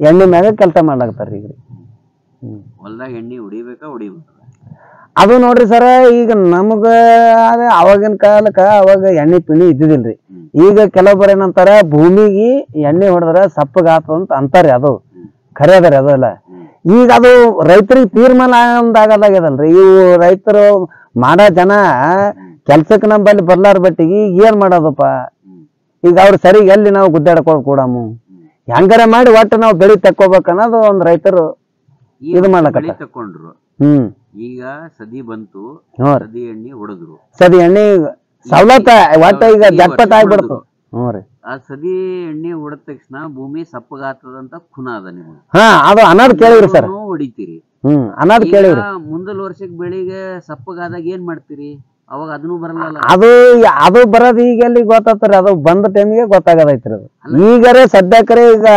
ಎಣ್ಣೆ ಮ್ಯಾಗ ಕೆಲಸ ಮಾಡ್ಲಾಗ್ತಾರ. ಈಗ ಹೊಲ್ದಾಗ ಎಣ್ಣೆ ಹೊಡಿಬೇಕು. ಅದು ನೋಡ್ರಿ ಸರ, ಈಗ ನಮಗ ಅವಾಗಿನ ಕಾಲಕ್ಕ ಅವಾಗ ಎಣ್ಣೆ ಪಿಣಿ ಇದ್ದಿದಿಲ್ರಿ. ಈಗ ಕೆಲವೊಬ್ಬರು ಏನಂತಾರ, ಭೂಮಿಗೆ ಎಣ್ಣೆ ಹೊಡೆದ್ರ ಸಪ್ಪಗಾತಂತ ಅಂತಾರಿ. ಅದು ಖರೆ ಅದರಿ, ಅದಲ್ಲ. ಈಗ ಅದು ರೈತರಿಗೆ ತೀರ್ಮಾನ ಆಗದಾಗ್ಯದಲ್ರಿ. ಇವು ರೈತರು ಮಾಡೋ ಜನ ಕೆಲ್ಸಕ್ಕೆ ನಂಬಲ್ಲಿ ಬರ್ಲಾರ ಬಟ್ಟಿಗೆ ಈಗ ಏನ್ ಮಾಡೋದಪ್ಪ. ಈಗ ಅವ್ರು ಸರಿ ಎಲ್ಲಿ ನಾವು ಗುದ್ದಾಡ್ಕೊಳ್ ಕೂಡಮು, ಹೆಂಗಾರ ಮಾಡಿ ಒಟ್ಟು ನಾವು ಬೆಳಿ ತಕ್ಕೋಬೇಕನ್ನೋದು ಒಂದ್ ರೈತರು ಇದು ಮಾಡ್ಲಕ್ಕ ತಕೊಂಡ್ರು. ಈಗ ಸದಿ ಬಂತು, ಸದಿ ಎಣ್ಣೆ ಹೊಡೆದ್ರು, ಸದಿ ಎಣ್ಣೆ ಸವಲತ್ತ ಒಟ್ಟ ಈಗ ಜಟ್ಪಟ್ ಆಗ್ಬಿಡ್ತು. ಆ ಸದಿ ಎಣ್ಣೆ ಹೊಡೆದ ತಕ್ಷಣ ಭೂಮಿ ಸಪ್ಪಗಾತದಂತ ಖುನ ಅದ ನಿಮ್ಗೆ. ಅದು ಅನ್ನೋದ್ ಕೇಳಿವ್ರಿ ಸರ್, ಹೊಡಿತೀರಿ. ಅನ್ನೋದ್ ಕೇಳಿವ್ರಿ. ಮುಂದಲ ವರ್ಷಕ್ಕೆ ಬೆಳಿಗ್ಗೆ ಸಪ್ಪಗಾದಾಗ ಏನ್ ಮಾಡ್ತೀರಿ? ಅವಾಗ ಅದನ್ನು ಬರಲ್ಲ. ಅದು ಬರೋದು ಈಗ ಎಲ್ಲಿ ಗೊತ್ತಾಗ್ತಾರ, ಅದು ಬಂದ ಟೈಮಿಗೆ ಗೊತ್ತಾಗದೈತ್ರಿ. ಅದು ಈಗರೇ ಸದ್ಯಕ್ಕರೆ ಈಗ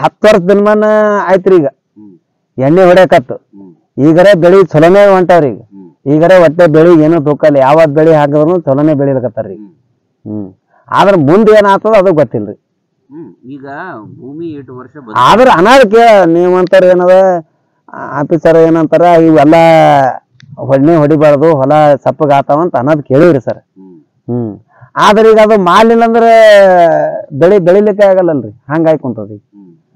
10 ವರ್ಷ ದಿನಮಾನ ಆಯ್ತ್ರಿ. ಈಗ ಎಣ್ಣೆ ಹೊಡ್ಯಾಕತ್ತು ಈಗರೇ ಬೆಳಿ ಚಲೋನೇ ಹೊಂಟಾವ್ರಿ. ಈಗರೇ ಒಟ್ಟೆ ಬೆಳಿ ಏನು ತೂಕಲ್ಲ, ಯಾವತ್ ಬೆಳಿ ಹಾಕಿದ್ರು ಚಲೋನೇ ಬೆಳಿಲಕತ್ತಾರ್ರಿ. ಆದ್ರ ಮುಂದೆ ಏನಾಗ್ತದ ಅದು ಗೊತ್ತಿಲ್ರಿ. ಈಗ ಭೂಮಿ 8 ವರ್ಷ ಆದ್ರ ಅನಾದಕ್ಕೆ ನೀವಂತಾರ ಏನದ ಆಫೀಸರ್ ಏನಂತಾರ, ಇವೆಲ್ಲ ಹೊಡಿಬಾರ್ದು, ಹೊಲ ಸಪ್ಪಗ ಆತಾವಂತ ಅನ್ನೋದ್ ಕೇಳಿವ್ರಿ ಸರ್. ಆದ್ರ ಈಗ ಅದು ಮಾಲಿಲ್ಲ ಅಂದ್ರೆ ಬೆಳಿಲಿಕ್ಕೆ ಆಗಲ್ಲಲ್ರಿ, ಹಂಗಾಗಿ ಕುಂತದ.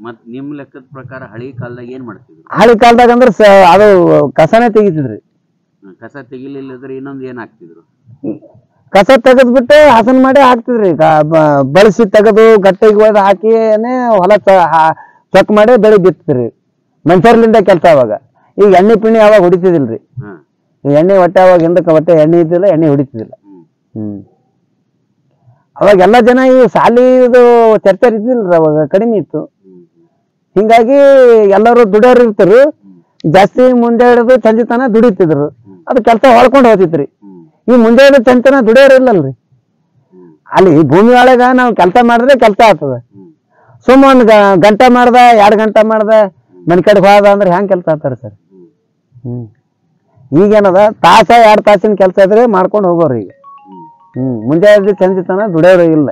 ಮತ್ ನಿಮ್ ಲೆಕ್ಕದ ಪ್ರಕಾರ ಹಳಿ ಕಾಲದಾಗ ಏನ್ ಮಾಡ್ತಿದ್ರು? ಹಳಿ ಕಾಲದಾಗ ಅಂದ್ರೆ ಅದು ಕಸನೇ ತೆಗಿತಿದ್ರಿ. ಕಸ ತೆಗಿಲಿಲ್ಲದ್ರೆ ಇನ್ನೊಂದ್ ಏನ್ ಹಾಕ್ತಿದ್ರು? ಕಸ ತೆಗೆದ್ಬಿಟ್ಟು ಹಸನ್ ಮಾಡಿ ಹಾಕ್ತಿದ್ರಿ. ಬಳಸಿ ತೆಗೆದು ಗಟ್ಟಿಗೆ ಒಯ್ದು ಹಾಕಿನೇ ಹೊಲ ಚೊಕ್ ಮಾಡಿ ಬೆಳಿ ಬಿತ್ತಿದ್ರಿ. ಮನುಷ್ಯರ್ಲಿಂದ ಕೆಲಸ ಅವಾಗ. ಈಗ ಎಣ್ಣೆ ಪಿಣ್ಣಿ ಅವಾಗ ಹೊಡಿತಿದಿಲ್ರಿ. ಎಣ್ಣೆ ಹೊಟ್ಟೆ ಅವಾಗ ಹಿಂದಕ್ಕೆ ಹೊಟ್ಟೆ ಎಣ್ಣೆ ಇದ್ದಿಲ್ಲ, ಎಣ್ಣೆ ಹೊಡಿತಿದಿಲ್ಲ. ಅವಾಗ ಎಲ್ಲ ಜನ ಈ ಶಾಲಿದು ಚರ್ಚೆ ಇದ್ದಿಲ್ರಿ, ಅವಾಗ ಕಡಿಮೆ ಇತ್ತು. ಹಿಂಗಾಗಿ ಎಲ್ಲರೂ ದುಡಿಯೋರು ಇರ್ತರು, ಜಾಸ್ತಿ ಮುಂದೆ ಹಿಡಿದು ಸಂಜಿತನ ದುಡಿತಿದ್ರು. ಅದು ಕೆಲಸ ಹೊಳ್ಕೊಂಡು ಹೋಗ್ತಿತ್ರಿ. ಈ ಮುಂದೆ ಹಿಡಿದು ಸಂಜಿತನ ದುಡಿಯೋರು ಇಲ್ಲಲ್ರಿ. ಅಲ್ಲಿ ಭೂಮಿ ಒಳಗ ನಾವು ಕೆಲಸ ಮಾಡಿದ್ರೆ ಕೆಲಸ ಆಗ್ತದ. ಸುಮ್ಮ ಒಂದ್ ಗಂಟೆ ಮಾಡ್ದ 2 ಗಂಟೆ ಮಾಡ್ದ ಮನೆ ಕಡೆ ಹೋದ ಅಂದ್ರೆ ಹೆಂಗ್ ಕೆಲಸ ಆಗ್ತಾರ ಸರ್? ಈಗೇನದ ತಾಸ 2 ತಾಸಿನ ಕೆಲಸ ಇದ್ರೆ ಮಾಡ್ಕೊಂಡು ಹೋಗೋರು ಈಗ. ಮುಂಜಾನೆ ಸಂಜಿತನ ದುಡಿಯೋರು ಇಲ್ಲ.